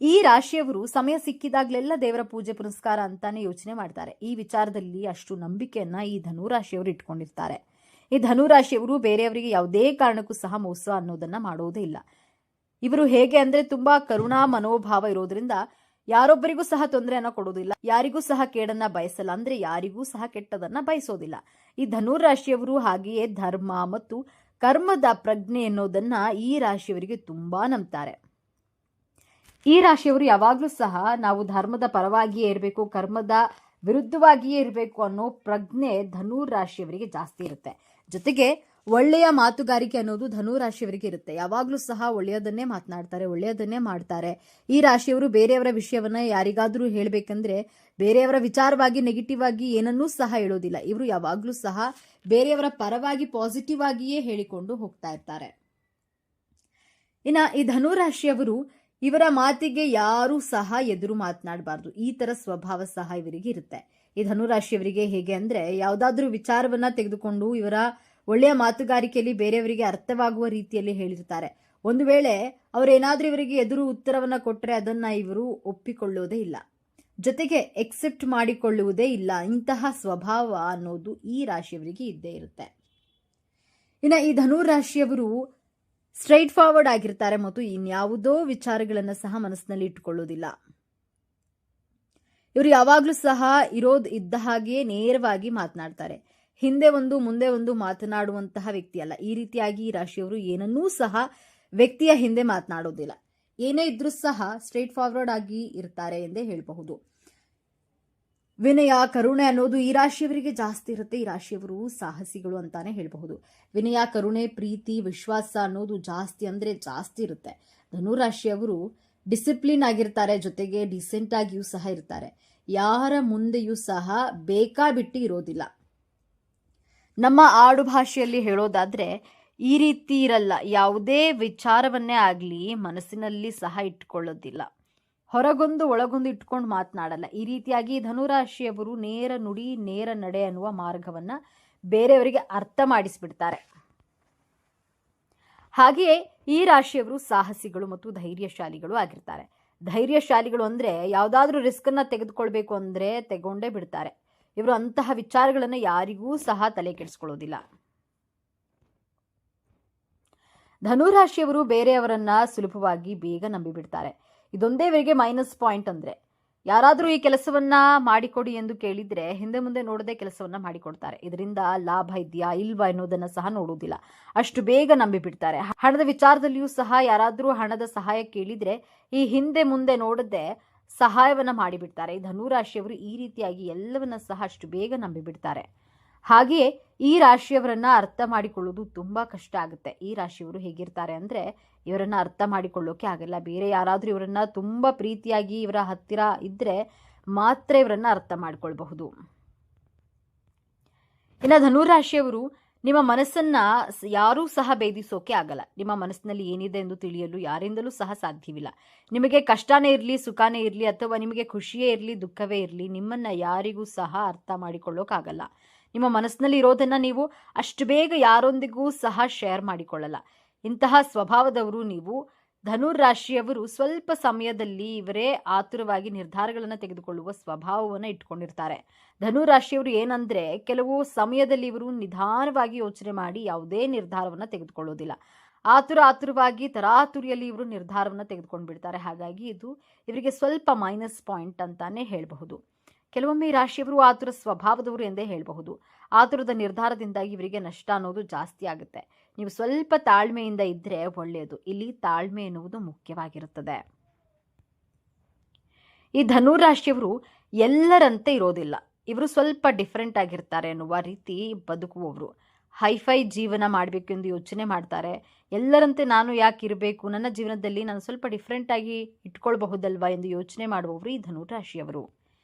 ಈ ರಾಶಿಯವರು ಸಮಯ ಸಿಕ್ಕಿದಾಗಲೆಲ್ಲ ದೇವರ ಪೂಜೆ ಪುನಸ್ಕಾರ ಅಂತಾನೆ ಯೋಚನೆ ಮಾಡ್ತಾರೆ. ಈ ವಿಚಾರದಲ್ಲಿ ಅಷ್ಟು ನಂಬಿಕೆಯನ್ನ ಈ ಧನು ರಾಶಿಯವರು ಇಟ್ಕೊಂಡಿರ್ತಾರೆ. ಈ ಧನು ರಾಶಿಯವರು ಬೇರೆಯವರಿಗೆ ಯಾವುದೇ ಕಾರಣಕ್ಕೂ ಸಹ ಮೋಸ ಅನ್ನೋದನ್ನ ಮಾಡೋದೇ ಇಲ್ಲ. ಇವರು ಹೇಗೆ ಅಂದ್ರೆ ತುಂಬಾ ಕರುಣಾ ಮನೋಭಾವ ಇರೋದ್ರಿಂದ ಯಾರೊಬ್ಬರಿಗೂ ಸಹ ತೊಂದರೆಯನ್ನ ಕೊಡೋದಿಲ್ಲ, ಯಾರಿಗೂ ಸಹ ಕೇಡನ್ನ ಬಯಸಲ್ಲ. ಅಂದ್ರೆ ಯಾರಿಗೂ ಸಹ ಕೆಟ್ಟದನ್ನ ಬಯಸೋದಿಲ್ಲ. ಈ ಧನು ರಾಶಿಯವರು ಹಾಗೆಯೇ ಧರ್ಮ ಮತ್ತು ಕರ್ಮದ ಪ್ರಜ್ಞೆ ಎನ್ನುವುದನ್ನ ಈ ರಾಶಿಯವರಿಗೆ ತುಂಬಾ ನಂಬ್ತಾರೆ. ಈ ರಾಶಿಯವರು ಯಾವಾಗಲೂ ಸಹ ನಾವು ಧರ್ಮದ ಪರವಾಗಿಯೇ ಇರಬೇಕು, ಕರ್ಮದ ವಿರುದ್ಧವಾಗಿಯೇ ಇರಬೇಕು ಅನ್ನೋ ಪ್ರಜ್ಞೆ ಧನು ರಾಶಿಯವರಿಗೆ ಜಾಸ್ತಿ ಇರುತ್ತೆ. ಜೊತೆಗೆ ಒಳ್ಳೆಯ ಮಾತುಗಾರಿಕೆ ಅನ್ನೋದು ಧನು ರಾಶಿಯವರಿಗೆ ಇರುತ್ತೆ. ಯಾವಾಗಲೂ ಸಹ ಒಳ್ಳೆಯದನ್ನೇ ಮಾತನಾಡ್ತಾರೆ, ಒಳ್ಳೆಯದನ್ನೇ ಮಾಡ್ತಾರೆ. ಈ ರಾಶಿಯವರು ಬೇರೆಯವರ ವಿಷಯವನ್ನ ಯಾರಿಗಾದ್ರೂ ಹೇಳಬೇಕಂದ್ರೆ ಬೇರೆಯವರ ವಿಚಾರವಾಗಿ ನೆಗೆಟಿವ್ ಆಗಿ ಏನನ್ನೂ ಸಹ ಹೇಳೋದಿಲ್ಲ. ಇವರು ಯಾವಾಗಲೂ ಸಹ ಬೇರೆಯವರ ಪರವಾಗಿ ಪಾಸಿಟಿವ್ ಆಗಿಯೇ ಹೇಳಿಕೊಂಡು ಹೋಗ್ತಾ ಇರ್ತಾರೆ. ಇನ್ನು ಈ ಧನು ರಾಶಿಯವರು ಇವರ ಮಾತಿಗೆ ಯಾರೂ ಸಹ ಎದುರು ಮಾತನಾಡಬಾರ್ದು, ಈ ತರ ಸ್ವಭಾವ ಸಹ ಇವರಿಗೆ ಇರುತ್ತೆ. ಈ ಧನುರಾಶಿಯವರಿಗೆ ಹೇಗೆ ಅಂದ್ರೆ ಯಾವುದಾದ್ರೂ ವಿಚಾರವನ್ನ ತೆಗೆದುಕೊಂಡು ಇವರ ಒಳ್ಳೆಯ ಮಾತುಗಾರಿಕೆಯಲ್ಲಿ ಬೇರೆಯವರಿಗೆ ಅರ್ಥವಾಗುವ ರೀತಿಯಲ್ಲಿ ಹೇಳಿರ್ತಾರೆ. ಒಂದು ವೇಳೆ ಅವರೇನಾದ್ರೂ ಇವರಿಗೆ ಎದುರು ಉತ್ತರವನ್ನ ಕೊಟ್ಟರೆ ಅದನ್ನ ಇವರು ಒಪ್ಪಿಕೊಳ್ಳೋದೇ ಇಲ್ಲ, ಜೊತೆಗೆ ಎಕ್ಸೆಪ್ಟ್ ಮಾಡಿಕೊಳ್ಳುವುದೇ ಇಲ್ಲ. ಇಂತಹ ಸ್ವಭಾವ ಅನ್ನೋದು ಈ ರಾಶಿಯವರಿಗೆ ಇದ್ದೇ ಇರುತ್ತೆ. ಇನ್ನು ಈ ಧನು ರಾಶಿಯವರು ಸ್ಟ್ರೈಟ್ ಫಾರ್ವರ್ಡ್ ಆಗಿರ್ತಾರೆ ಮತ್ತು ಇನ್ಯಾವುದೋ ವಿಚಾರಗಳನ್ನು ಸಹ ಮನಸ್ಸಿನಲ್ಲಿ ಇಟ್ಟುಕೊಳ್ಳೋದಿಲ್ಲ. ಇವರು ಯಾವಾಗಲೂ ಸಹ ಇದ್ದ ಹಾಗೆಯೇ ನೇರವಾಗಿ ಮಾತನಾಡ್ತಾರೆ. ಹಿಂದೆ ಒಂದು ಮುಂದೆ ಒಂದು ಮಾತನಾಡುವಂತಹ ವ್ಯಕ್ತಿ ಅಲ್ಲ. ಈ ರೀತಿಯಾಗಿ ಈ ರಾಶಿಯವರು ಏನನ್ನೂ ಸಹ ವ್ಯಕ್ತಿಯ ಹಿಂದೆ ಮಾತನಾಡೋದಿಲ್ಲ. ಏನೇ ಇದ್ರೂ ಸಹ ಸ್ಟ್ರೈಟ್ ಫಾರ್ವರ್ಡ್ ಆಗಿ ಇರ್ತಾರೆ ಎಂದೇ ಹೇಳಬಹುದು. ವಿನಯ ಕರುಣೆ ಅನ್ನೋದು ಈ ರಾಶಿಯವರಿಗೆ ಜಾಸ್ತಿ ಇರುತ್ತೆ. ಈ ರಾಶಿಯವರು ಸಾಹಸಿಗಳು ಅಂತಾನೆ ಹೇಳಬಹುದು. ವಿನಯ ಕರುಣೆ ಪ್ರೀತಿ ವಿಶ್ವಾಸ ಅನ್ನೋದು ಜಾಸ್ತಿ ಅಂದ್ರೆ ಜಾಸ್ತಿ ಇರುತ್ತೆ. ಧನುರಾಶಿಯವರು ಡಿಸಿಪ್ಲಿನ್ ಆಗಿರ್ತಾರೆ, ಜೊತೆಗೆ ಡಿಸೆಂಟ್ ಆಗಿಯೂ ಸಹ ಇರ್ತಾರೆ. ಯಾರ ಮುಂದೆಯೂ ಸಹ ಬೇಕಾಬಿಟ್ಟು ಇರೋದಿಲ್ಲ. ನಮ್ಮ ಆಡು ಭಾಷೆಯಲ್ಲಿ ಹೇಳೋದಾದ್ರೆ ಈ ರೀತಿ ಇರಲ್ಲ. ಯಾವುದೇ ವಿಚಾರವನ್ನೇ ಆಗಲಿ ಮನಸ್ಸಿನಲ್ಲಿ ಸಹ ಇಟ್ಕೊಳ್ಳೋದಿಲ್ಲ. ಹೊರಗೊಂದು ಒಳಗೊಂದು ಇಟ್ಕೊಂಡು ಮಾತನಾಡಲ್ಲ. ಈ ರೀತಿಯಾಗಿ ಧನುರಾಶಿಯವರು ನೇರ ನುಡಿ ನೇರ ನಡೆ ಅನ್ನುವ ಮಾರ್ಗವನ್ನ ಬೇರೆಯವರಿಗೆ ಅರ್ಥ ಮಾಡಿಸ್ಬಿಡ್ತಾರೆ. ಹಾಗೆಯೇ ಈ ರಾಶಿಯವರು ಸಾಹಸಿಗಳು ಮತ್ತು ಧೈರ್ಯಶಾಲಿಗಳು ಆಗಿರ್ತಾರೆ. ಧೈರ್ಯಶಾಲಿಗಳು ಅಂದ್ರೆ ಯಾವುದಾದ್ರೂ ರಿಸ್ಕ್ ಅನ್ನ ತೆಗೆದುಕೊಳ್ಬೇಕು ಅಂದ್ರೆ ತಗೊಂಡೇ ಬಿಡ್ತಾರೆ. ಇವರು ಅಂತಹ ವಿಚಾರಗಳನ್ನ ಯಾರಿಗೂ ಸಹ ತಲೆ ಕೆಡಿಸ್ಕೊಳ್ಳೋದಿಲ್ಲ. ಧನುರಾಶಿಯವರು ಬೇರೆಯವರನ್ನ ಸುಲಭವಾಗಿ ಬೇಗ ನಂಬಿಬಿಡ್ತಾರೆ. ಇದೊಂದೇ ಇವರಿಗೆ ಮೈನಸ್ ಪಾಯಿಂಟ್. ಅಂದ್ರೆ ಯಾರಾದರೂ ಈ ಕೆಲಸವನ್ನ ಮಾಡಿಕೊಡಿ ಎಂದು ಕೇಳಿದ್ರೆ ಹಿಂದೆ ಮುಂದೆ ನೋಡದೆ ಕೆಲಸವನ್ನ ಮಾಡಿಕೊಡ್ತಾರೆ. ಇದರಿಂದ ಲಾಭ ಇದೆಯಾ ಇಲ್ವಾ ಎನ್ನುವುದನ್ನ ಸಹ ನೋಡುವುದಿಲ್ಲ. ಅಷ್ಟು ಬೇಗ ನಂಬಿಬಿಡ್ತಾರೆ. ಹಣದ ವಿಚಾರದಲ್ಲಿಯೂ ಸಹ ಯಾರಾದರೂ ಹಣದ ಸಹಾಯ ಕೇಳಿದ್ರೆ ಈ ಹಿಂದೆ ಮುಂದೆ ನೋಡದೆ ಸಹಾಯವನ್ನ ಮಾಡಿಬಿಡ್ತಾರೆ. ಈ ಧನುರಾಶಿಯವರು ಈ ರೀತಿಯಾಗಿ ಎಲ್ಲವನ್ನ ಸಹ ಅಷ್ಟು ಬೇಗ ನಂಬಿಬಿಡ್ತಾರೆ. ಹಾಗೆಯೇ ಈ ರಾಶಿಯವರನ್ನ ಅರ್ಥ ಮಾಡಿಕೊಳ್ಳುವುದು ತುಂಬಾ ಕಷ್ಟ ಆಗುತ್ತೆ. ಈ ರಾಶಿಯವರು ಹೇಗಿರ್ತಾರೆ ಅಂದ್ರೆ ಇವರನ್ನ ಅರ್ಥ ಮಾಡಿಕೊಳ್ಳೋಕೆ ಆಗಲ್ಲ. ಬೇರೆ ಯಾರಾದ್ರೂ ಇವರನ್ನ ತುಂಬಾ ಪ್ರೀತಿಯಾಗಿ ಇವರ ಹತ್ತಿರ ಇದ್ರೆ ಮಾತ್ರ ಇವರನ್ನ ಅರ್ಥ ಮಾಡಿಕೊಳ್ಬಹುದು. ಇನ್ನು ಧನುರಾಶಿಯವರು ನಿಮ್ಮ ಮನಸ್ಸನ್ನ ಯಾರೂ ಸಹ ಭೇದಿಸೋಕೆ ಆಗಲ್ಲ. ನಿಮ್ಮ ಮನಸ್ಸಿನಲ್ಲಿ ಏನಿದೆ ಎಂದು ತಿಳಿಯಲು ಯಾರಿಂದಲೂ ಸಹ ಸಾಧ್ಯವಿಲ್ಲ. ನಿಮಗೆ ಕಷ್ಟನೇ ಇರಲಿ ಸುಖನೇ ಇರಲಿ ಅಥವಾ ನಿಮಗೆ ಖುಷಿಯೇ ಇರಲಿ ದುಃಖವೇ ಇರಲಿ ನಿಮ್ಮನ್ನ ಯಾರಿಗೂ ಸಹ ಅರ್ಥ ಮಾಡಿಕೊಳ್ಳೋಕ್ಕಾಗಲ್ಲ. ನಿಮ್ಮ ಮನಸ್ಸಿನಲ್ಲಿ ಇರೋದನ್ನ ನೀವು ಅಷ್ಟು ಬೇಗ ಯಾರೊಂದಿಗೂ ಸಹ ಶೇರ್ ಮಾಡಿಕೊಳ್ಳಲ್ಲ. ಇಂತಹ ಸ್ವಭಾವದವರು ನೀವು. ಧನುರಾಶಿಯವರು ಸ್ವಲ್ಪ ಸಮಯದಲ್ಲಿ ಇವರೇ ಆತುರವಾಗಿ ನಿರ್ಧಾರಗಳನ್ನು ತೆಗೆದುಕೊಳ್ಳುವ ಸ್ವಭಾವವನ್ನು ಇಟ್ಕೊಂಡಿರ್ತಾರೆ. ಧನುರಾಶಿಯವರು ಏನಂದ್ರೆ ಕೆಲವು ಸಮಯದಲ್ಲಿ ಇವರು ನಿಧಾನವಾಗಿ ಯೋಚನೆ ಮಾಡಿ ಯಾವುದೇ ನಿರ್ಧಾರವನ್ನು ತೆಗೆದುಕೊಳ್ಳೋದಿಲ್ಲ. ಆತುರವಾಗಿ ತರಾತುರಿಯಲ್ಲಿ ಇವರು ನಿರ್ಧಾರವನ್ನು ತೆಗೆದುಕೊಂಡು ಬಿಡ್ತಾರೆ. ಹಾಗಾಗಿ ಇದು ಇವರಿಗೆ ಸ್ವಲ್ಪ ಮೈನಸ್ ಪಾಯಿಂಟ್ ಅಂತಾನೆ ಹೇಳಬಹುದು. ಕೆಲವೊಮ್ಮೆ ಈ ರಾಶಿಯವರು ಆತುರ ಸ್ವಭಾವದವರು ಎಂದೇ ಹೇಳಬಹುದು. ಆತುರದ ನಿರ್ಧಾರದಿಂದಾಗಿ ಇವರಿಗೆ ನಷ್ಟ ಅನ್ನೋದು ಜಾಸ್ತಿ ಆಗುತ್ತೆ. ನೀವು ಸ್ವಲ್ಪ ತಾಳ್ಮೆಯಿಂದ ಇದ್ರೆ ಒಳ್ಳೆಯದು. ಇಲ್ಲಿ ತಾಳ್ಮೆ ಎನ್ನುವುದು ಮುಖ್ಯವಾಗಿರುತ್ತದೆ. ಈ ಧನುರಾಶಿಯವರು ಎಲ್ಲರಂತೆ ಇರೋದಿಲ್ಲ. ಇವರು ಸ್ವಲ್ಪ ಡಿಫರೆಂಟ್ ಆಗಿರ್ತಾರೆ ಅನ್ನುವ ರೀತಿ ಬದುಕುವವರು. ಹೈಫೈ ಜೀವನ ಮಾಡಬೇಕು ಎಂದು ಯೋಚನೆ ಮಾಡ್ತಾರೆ. ಎಲ್ಲರಂತೆ ನಾನು ಯಾಕೆ ಇರಬೇಕು, ನನ್ನ ಜೀವನದಲ್ಲಿ ನಾನು ಸ್ವಲ್ಪ ಡಿಫರೆಂಟ್ ಆಗಿ ಇಟ್ಕೊಳ್ಬಹುದಲ್ವಾ ಎಂದು ಯೋಚನೆ ಮಾಡುವವರು ಈ ಧನುರಾಶಿಯವರು.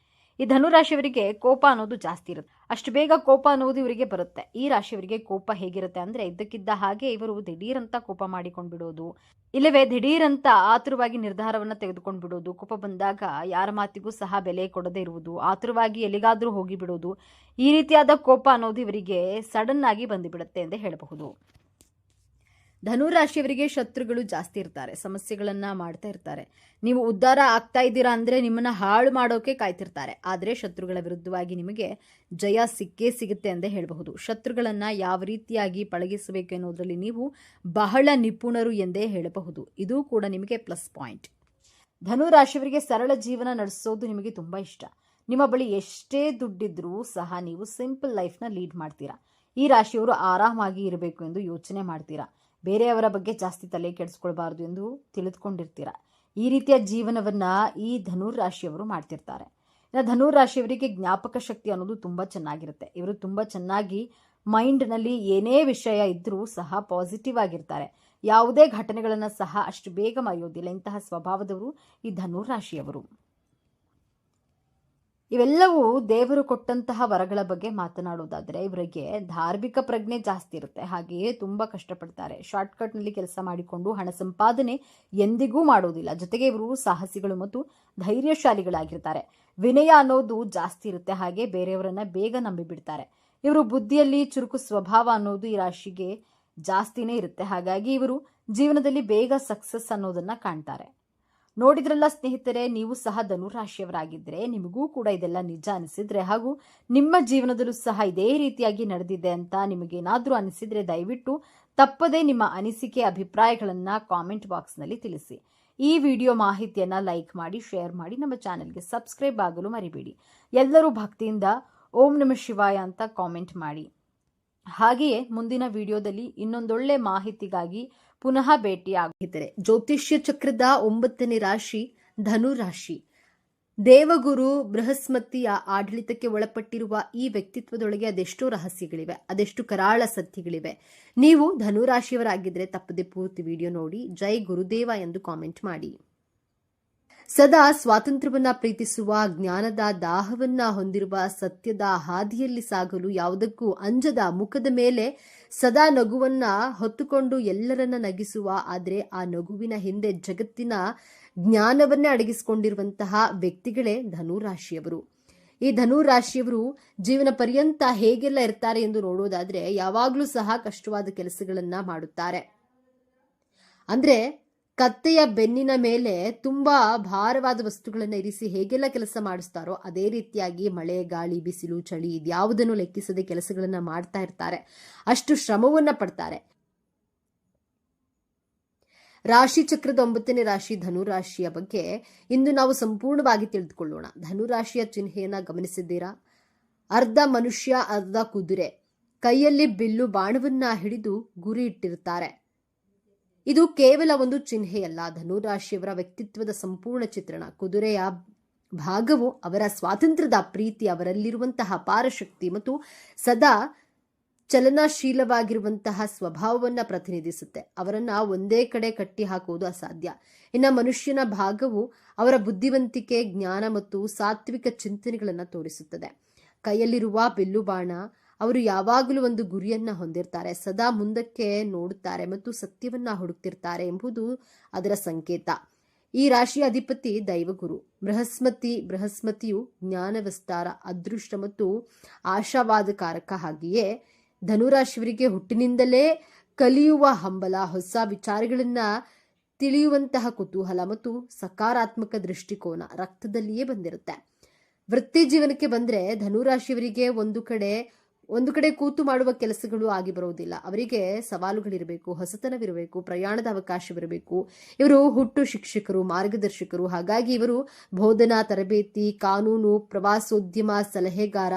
ಈ ಧನುರಾಶಿಯವರಿಗೆ ಕೋಪ ಅನ್ನೋದು ಜಾಸ್ತಿ ಇರುತ್ತೆ. ಅಷ್ಟು ಬೇಗ ಕೋಪ ಅನ್ನೋದು ಇವರಿಗೆ ಬರುತ್ತೆ. ಈ ರಾಶಿಯವರಿಗೆ ಕೋಪ ಹೇಗಿರುತ್ತೆ ಅಂದ್ರೆ ಇದ್ದಕ್ಕಿದ್ದ ಹಾಗೆ ಇವರು ದಿಢೀರಂತ ಕೋಪ ಮಾಡಿಕೊಂಡು ಬಿಡೋದು, ಇಲ್ಲವೇ ದಿಢೀರಂತ ಆತುರವಾಗಿ ನಿರ್ಧಾರವನ್ನ ತೆಗೆದುಕೊಂಡು ಬಿಡೋದು, ಕೋಪ ಬಂದಾಗ ಯಾರ ಮಾತಿಗೂ ಸಹ ಬೆಲೆ ಕೊಡದೇ ಇರುವುದು, ಆತುರವಾಗಿ ಎಲ್ಲಿಗಾದ್ರೂ ಹೋಗಿ ಬಿಡೋದು, ಈ ರೀತಿಯಾದ ಕೋಪ ಅನ್ನೋದು ಇವರಿಗೆ ಸಡನ್ ಆಗಿ ಬಂದುಬಿಡುತ್ತೆ ಎಂದೇ ಹೇಳಬಹುದು. ಧನುರಾಶಿಯವರಿಗೆ ಶತ್ರುಗಳು ಜಾಸ್ತಿ ಇರ್ತಾರೆ. ಸಮಸ್ಯೆಗಳನ್ನ ಮಾಡ್ತಾ ಇರ್ತಾರೆ. ನೀವು ಉದ್ಧಾರ ಆಗ್ತಾ ಇದ್ದೀರಾ ಅಂದ್ರೆ ನಿಮ್ಮನ್ನ ಹಾಳು ಮಾಡೋಕೆ ಕಾಯ್ತಿರ್ತಾರೆ. ಆದ್ರೆ ಶತ್ರುಗಳ ವಿರುದ್ಧವಾಗಿ ನಿಮಗೆ ಜಯ ಸಿಕ್ಕೇ ಸಿಗುತ್ತೆ ಎಂದೇ ಹೇಳಬಹುದು. ಶತ್ರುಗಳನ್ನ ಯಾವ ರೀತಿಯಾಗಿ ಪಳಗಿಸಬೇಕು ಎನ್ನುವುದರಲ್ಲಿ ನೀವು ಬಹಳ ನಿಪುಣರು ಎಂದೇ ಹೇಳಬಹುದು. ಇದು ಕೂಡ ನಿಮಗೆ ಪ್ಲಸ್ ಪಾಯಿಂಟ್. ಧನುರಾಶಿಯವರಿಗೆ ಸರಳ ಜೀವನ ನಡೆಸೋದು ನಿಮಗೆ ತುಂಬಾ ಇಷ್ಟ. ನಿಮ್ಮ ಬಳಿ ಎಷ್ಟೇ ದುಡ್ಡಿದ್ರೂ ಸಹ ನೀವು ಸಿಂಪಲ್ ಲೈಫ್ನ ಲೀಡ್ ಮಾಡ್ತೀರಾ. ಈ ರಾಶಿಯವರು ಆರಾಮಾಗಿ ಇರಬೇಕು ಎಂದು ಯೋಚನೆ ಮಾಡ್ತೀರಾ. ಬೇರೆಯವರ ಬಗ್ಗೆ ಜಾಸ್ತಿ ತಲೆ ಕೆಡಿಸ್ಕೊಳ್ಬಾರ್ದು ಎಂದು ತಿಳಿದುಕೊಂಡಿರ್ತೀರ. ಈ ರೀತಿಯ ಜೀವನವನ್ನ ಈ ಧನುರಾಶಿಯವರು ಮಾಡ್ತಿರ್ತಾರೆ. ಇನ್ನು ಧನುರಾಶಿಯವರಿಗೆ ಜ್ಞಾಪಕ ಶಕ್ತಿ ಅನ್ನೋದು ತುಂಬಾ ಚೆನ್ನಾಗಿರುತ್ತೆ. ಇವರು ತುಂಬಾ ಚೆನ್ನಾಗಿ ಮೈಂಡ್ನಲ್ಲಿ ಏನೇ ವಿಷಯ ಇದ್ರೂ ಸಹ ಪಾಸಿಟಿವ್ ಆಗಿರ್ತಾರೆ. ಯಾವುದೇ ಘಟನೆಗಳನ್ನ ಸಹ ಅಷ್ಟು ಬೇಗ ಮರೆಯೋದಿಲ್ಲ. ಇಂತಹ ಸ್ವಭಾವದವರು ಈ ಧನುರಾಶಿಯವರು. ಇವೆಲ್ಲವೂ ದೇವರು ಕೊಟ್ಟಂತಹ ವರಗಳ ಬಗ್ಗೆ ಮಾತನಾಡೋದಾದ್ರೆ ಇವರಿಗೆ ಧಾರ್ಮಿಕ ಪ್ರಜ್ಞೆ ಜಾಸ್ತಿ ಇರುತ್ತೆ. ಹಾಗೆಯೇ ತುಂಬಾ ಕಷ್ಟಪಡ್ತಾರೆ. ಶಾರ್ಟ್ಕಟ್ ನಲ್ಲಿ ಕೆಲಸ ಮಾಡಿಕೊಂಡು ಹಣ ಸಂಪಾದನೆ ಎಂದಿಗೂ ಮಾಡೋದಿಲ್ಲ. ಜೊತೆಗೆ ಇವರು ಸಾಹಸಿಗಳು ಮತ್ತು ಧೈರ್ಯಶಾಲಿಗಳಾಗಿರ್ತಾರೆ. ವಿನಯ ಅನ್ನೋದು ಜಾಸ್ತಿ ಇರುತ್ತೆ. ಹಾಗೆ ಬೇರೆಯವರನ್ನ ಬೇಗ ನಂಬಿಬಿಡ್ತಾರೆ. ಇವರು ಬುದ್ಧಿಯಲ್ಲಿ ಚುರುಕು ಸ್ವಭಾವ ಅನ್ನೋದು ಈ ರಾಶಿಗೆ ಜಾಸ್ತಿನೇ ಇರುತ್ತೆ. ಹಾಗಾಗಿ ಇವರು ಜೀವನದಲ್ಲಿ ಬೇಗ ಸಕ್ಸಸ್ ಅನ್ನೋದನ್ನ ಕಾಣ್ತಾರೆ. ನೋಡಿದ್ರಲ್ಲ ಸ್ನೇಹಿತರೆ, ನೀವು ಸಹ ಧನುರಾಶಿಯವರಾಗಿದ್ದರೆ ನಿಮಗೂ ಕೂಡ ಇದೆಲ್ಲ ನಿಜ ಅನಿಸಿದ್ರೆ ಹಾಗೂ ನಿಮ್ಮ ಜೀವನದಲ್ಲೂ ಸಹ ಇದೇ ರೀತಿಯಾಗಿ ನಡೆದಿದೆ ಅಂತ ನಿಮಗೇನಾದ್ರೂ ಅನಿಸಿದ್ರೆ ದಯವಿಟ್ಟು ತಪ್ಪದೇ ನಿಮ್ಮ ಅನಿಸಿಕೆ ಅಭಿಪ್ರಾಯಗಳನ್ನ ಕಾಮೆಂಟ್ ಬಾಕ್ಸ್ನಲ್ಲಿ ತಿಳಿಸಿ. ಈ ವಿಡಿಯೋ ಮಾಹಿತಿಯನ್ನ ಲೈಕ್ ಮಾಡಿ, ಶೇರ್ ಮಾಡಿ, ನಮ್ಮ ಚಾನೆಲ್ಗೆ ಸಬ್ಸ್ಕ್ರೈಬ್ ಆಗಲು ಮರಿಬೇಡಿ. ಎಲ್ಲರೂ ಭಕ್ತಿಯಿಂದ ಓಂ ನಮಃ ಶಿವಾಯ ಅಂತ ಕಾಮೆಂಟ್ ಮಾಡಿ. ಹಾಗೆಯೇ ಮುಂದಿನ ವಿಡಿಯೋದಲ್ಲಿ ಇನ್ನೊಂದೊಳ್ಳೆ ಮಾಹಿತಿಗಾಗಿ ಪುನಃ ಭೇಟಿಯಾಗಿದ್ದರೆ ಜ್ಯೋತಿಷ್ಯ ಚಕ್ರದ 9ನೇ ರಾಶಿ ಧನುರಾಶಿ. ದೇವಗುರು ಬೃಹಸ್ಪತಿಯ ಆಡಳಿತಕ್ಕೆ ಒಳಪಟ್ಟಿರುವ ಈ ವ್ಯಕ್ತಿತ್ವದೊಳಗೆ ಅದೆಷ್ಟೋ ರಹಸ್ಯಗಳಿವೆ, ಅದೆಷ್ಟು ಕರಾಳ ಸತ್ಯಗಳಿವೆ. ನೀವು ಧನುರಾಶಿಯವರಾಗಿದ್ದರೆ ತಪ್ಪದೆ ಪೂರ್ತಿ ವಿಡಿಯೋ ನೋಡಿ ಜೈ ಗುರುದೇವ ಎಂದು ಕಾಮೆಂಟ್ ಮಾಡಿ. ಸದಾ ಸ್ವಾತಂತ್ರ್ಯವನ್ನ ಪ್ರೀತಿಸುವ, ಜ್ಞಾನದ ದಾಹವನ್ನ ಹೊಂದಿರುವ, ಸತ್ಯದ ಹಾದಿಯಲ್ಲಿ ಸಾಗಲು ಯಾವುದಕ್ಕೂ ಅಂಜದ, ಮುಖದ ಮೇಲೆ ಸದಾ ನಗುವನ್ನ ಹೊತ್ತುಕೊಂಡು ಎಲ್ಲರನ್ನ ನಗಿಸುವ, ಆದರೆ ಆ ನಗುವಿನ ಹಿಂದೆ ಜಗತ್ತಿನ ಜ್ಞಾನವನ್ನೇ ಅಡಗಿಸಿಕೊಂಡಿರುವಂತಹ ವ್ಯಕ್ತಿಗಳೇ ಧನುರಾಶಿಯವರು. ಈ ಧನುರಾಶಿಯವರು ಜೀವನ ಪರ್ಯಂತ ಹೇಗೆಲ್ಲ ಇರ್ತಾರೆ ಎಂದು ನೋಡೋದಾದ್ರೆ ಯಾವಾಗ್ಲೂ ಸಹ ಕಷ್ಟವಾದ ಕೆಲಸಗಳನ್ನ ಮಾಡುತ್ತಾರೆ. ಅಂದ್ರೆ ಕತ್ತೆಯ ಬೆನ್ನಿನ ಮೇಲೆ ತುಂಬಾ ಭಾರವಾದ ವಸ್ತುಗಳನ್ನು ಇರಿಸಿ ಹೇಗೆಲ್ಲ ಕೆಲಸ ಮಾಡಿಸ್ತಾರೋ ಅದೇ ರೀತಿಯಾಗಿ ಮಳೆ, ಗಾಳಿ, ಬಿಸಿಲು, ಚಳಿ ಇದ್ಯಾವುದನ್ನು ಲೆಕ್ಕಿಸದೆ ಕೆಲಸಗಳನ್ನ ಮಾಡ್ತಾ ಇರ್ತಾರೆ. ಅಷ್ಟು ಶ್ರಮವನ್ನ ಪಡ್ತಾರೆ. ರಾಶಿ ಚಕ್ರದ 9ನೇ ರಾಶಿ ಧನುರಾಶಿಯ ಬಗ್ಗೆ ಇಂದು ನಾವು ಸಂಪೂರ್ಣವಾಗಿ ತಿಳಿದುಕೊಳ್ಳೋಣ. ಧನುರಾಶಿಯ ಚಿಹ್ನೆಯನ್ನ ಗಮನಿಸಿದ್ದೀರಾ? ಅರ್ಧ ಮನುಷ್ಯ, ಅರ್ಧ ಕುದುರೆ, ಕೈಯಲ್ಲಿ ಬಿಲ್ಲು ಬಾಣವನ್ನ ಹಿಡಿದು ಗುರಿ ಇಟ್ಟಿರುತ್ತಾರೆ. ಇದು ಕೇವಲ ಒಂದು ಚಿಹ್ನೆಯಲ್ಲ, ಧನುರಾಶಿಯವರ ವ್ಯಕ್ತಿತ್ವದ ಸಂಪೂರ್ಣ ಚಿತ್ರಣ. ಕುದುರೆಯ ಭಾಗವು ಅವರ ಸ್ವಾತಂತ್ರ್ಯದ ಪ್ರೀತಿ, ಅವರಲ್ಲಿರುವಂತಹ ಅಪಾರಶಕ್ತಿ ಮತ್ತು ಸದಾ ಚಲನಶೀಲವಾಗಿರುವಂತಹ ಸ್ವಭಾವವನ್ನ ಪ್ರತಿನಿಧಿಸುತ್ತೆ. ಅವರನ್ನ ಒಂದೇ ಕಡೆ ಕಟ್ಟಿ ಹಾಕುವುದು ಅಸಾಧ್ಯ. ಇನ್ನು ಮನುಷ್ಯನ ಭಾಗವು ಅವರ ಬುದ್ಧಿವಂತಿಕೆ, ಜ್ಞಾನ ಮತ್ತು ಸಾತ್ವಿಕ ಚಿಂತನೆಗಳನ್ನ ತೋರಿಸುತ್ತದೆ. ಕೈಯಲ್ಲಿರುವ ಬಿಲ್ಲು ಬಾಣ, ಅವರು ಯಾವಾಗಲೂ ಒಂದು ಗುರಿಯನ್ನ ಹೊಂದಿರ್ತಾರೆ, ಸದಾ ಮುಂದಕ್ಕೆ ನೋಡುತ್ತಾರೆ ಮತ್ತು ಸತ್ಯವನ್ನ ಹುಡುಕ್ತಿರ್ತಾರೆ ಎಂಬುದು ಅದರ ಸಂಕೇತ. ಈ ರಾಶಿಯ ಅಧಿಪತಿ ದೈವಗುರು ಬೃಹಸ್ಪತಿಯು ಜ್ಞಾನ ವಿಸ್ತಾರ, ಅದೃಷ್ಟ ಮತ್ತು ಆಶಾವಾದಕಾರಕ. ಹಾಗೆಯೇ ಧನುರಾಶಿಯವರಿಗೆ ಹುಟ್ಟಿನಿಂದಲೇ ಕಲಿಯುವ ಹಂಬಲ, ಹೊಸ ವಿಚಾರಗಳನ್ನ ತಿಳಿಯುವಂತಹ ಕುತೂಹಲ ಮತ್ತು ಸಕಾರಾತ್ಮಕ ದೃಷ್ಟಿಕೋನ ರಕ್ತದಲ್ಲಿಯೇ ಬಂದಿರುತ್ತೆ. ವೃತ್ತಿ ಜೀವನಕ್ಕೆ ಬಂದ್ರೆ ಧನುರಾಶಿಯವರಿಗೆ ಒಂದು ಕಡೆ ಕೂತು ಮಾಡುವ ಕೆಲಸಗಳು ಆಗಿ ಬರೋದಿಲ್ಲ. ಅವರಿಗೆ ಸವಾಲುಗಳಿರಬೇಕು, ಹೊಸತನವಿರಬೇಕು, ಪ್ರಯಾಣದ ಅವಕಾಶವಿರಬೇಕು. ಇವರು ಹುಟ್ಟು ಶಿಕ್ಷಕರು, ಮಾರ್ಗದರ್ಶಕರು. ಹಾಗಾಗಿ ಇವರು ಬೋಧನಾ, ತರಬೇತಿ, ಕಾನೂನು, ಪ್ರವಾಸೋದ್ಯಮ ಸಲಹೆಗಾರ,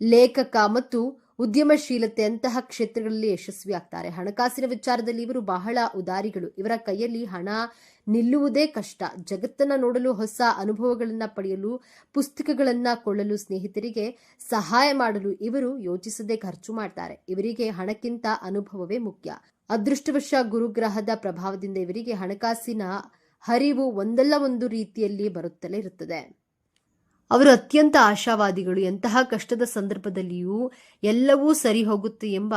ಲೇಖಕ ಮತ್ತು ಉದ್ಯಮಶೀಲತೆ ಅಂತಹ ಕ್ಷೇತ್ರಗಳಲ್ಲಿ ಯಶಸ್ವಿ ಆಗ್ತಾರೆ. ಹಣಕಾಸಿನ ವಿಚಾರದಲ್ಲಿ ಇವರು ಬಹಳ ಉದಾರಿಗಳು. ಇವರ ಕೈಯಲ್ಲಿ ಹಣ ನಿಲ್ಲುವುದೇ ಕಷ್ಟ. ಜಗತ್ತನ್ನ ನೋಡಲು, ಹೊಸ ಅನುಭವಗಳನ್ನ ಪಡೆಯಲು, ಪುಸ್ತಕಗಳನ್ನ ಕೊಳ್ಳಲು, ಸ್ನೇಹಿತರಿಗೆ ಸಹಾಯ ಮಾಡಲು ಇವರು ಯೋಚಿಸದೆ ಖರ್ಚು ಮಾಡ್ತಾರೆ. ಇವರಿಗೆ ಹಣಕ್ಕಿಂತ ಅನುಭವವೇ ಮುಖ್ಯ. ಅದೃಷ್ಟವಶ ಗುರುಗ್ರಹದ ಪ್ರಭಾವದಿಂದ ಇವರಿಗೆ ಹಣಕಾಸಿನ ಹರಿವು ಒಂದಲ್ಲ ಒಂದು ರೀತಿಯಲ್ಲಿ ಬರುತ್ತಲೇ ಇರುತ್ತದೆ. ಅವರು ಅತ್ಯಂತ ಆಶಾವಾದಿಗಳು. ಎಂತಹ ಕಷ್ಟದ ಸಂದರ್ಭದಲ್ಲಿಯೂ ಎಲ್ಲವೂ ಸರಿ ಹೋಗುತ್ತೆ ಎಂಬ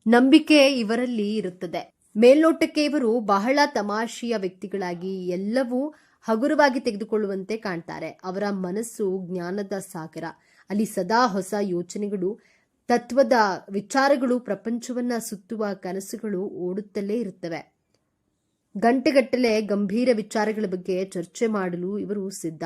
ನಂಬಿಕೆ ಇವರಲ್ಲಿ ಇರುತ್ತದೆ. ಮೇಲ್ನೋಟಕ್ಕೆ ಇವರು ಬಹಳ ತಮಾಷೆಯ ವ್ಯಕ್ತಿಗಳಾಗಿ ಎಲ್ಲವೂ ಹಗುರವಾಗಿ ತೆಗೆದುಕೊಳ್ಳುವಂತೆ ಕಾಣ್ತಾರೆ. ಅವರ ಮನಸ್ಸು ಜ್ಞಾನದ ಸಾಗರ. ಅಲ್ಲಿ ಸದಾ ಹೊಸ ಯೋಚನೆಗಳು, ತತ್ವದ ವಿಚಾರಗಳು, ಪ್ರಪಂಚವನ್ನ ಸುತ್ತುವ ಕನಸುಗಳು ಓಡುತ್ತಲೇ ಇರುತ್ತವೆ. ಗಂಟೆಗಟ್ಟಲೆ ಗಂಭೀರ ವಿಚಾರಗಳ ಬಗ್ಗೆ ಚರ್ಚೆ ಮಾಡಲು ಇವರು ಸಿದ್ಧ.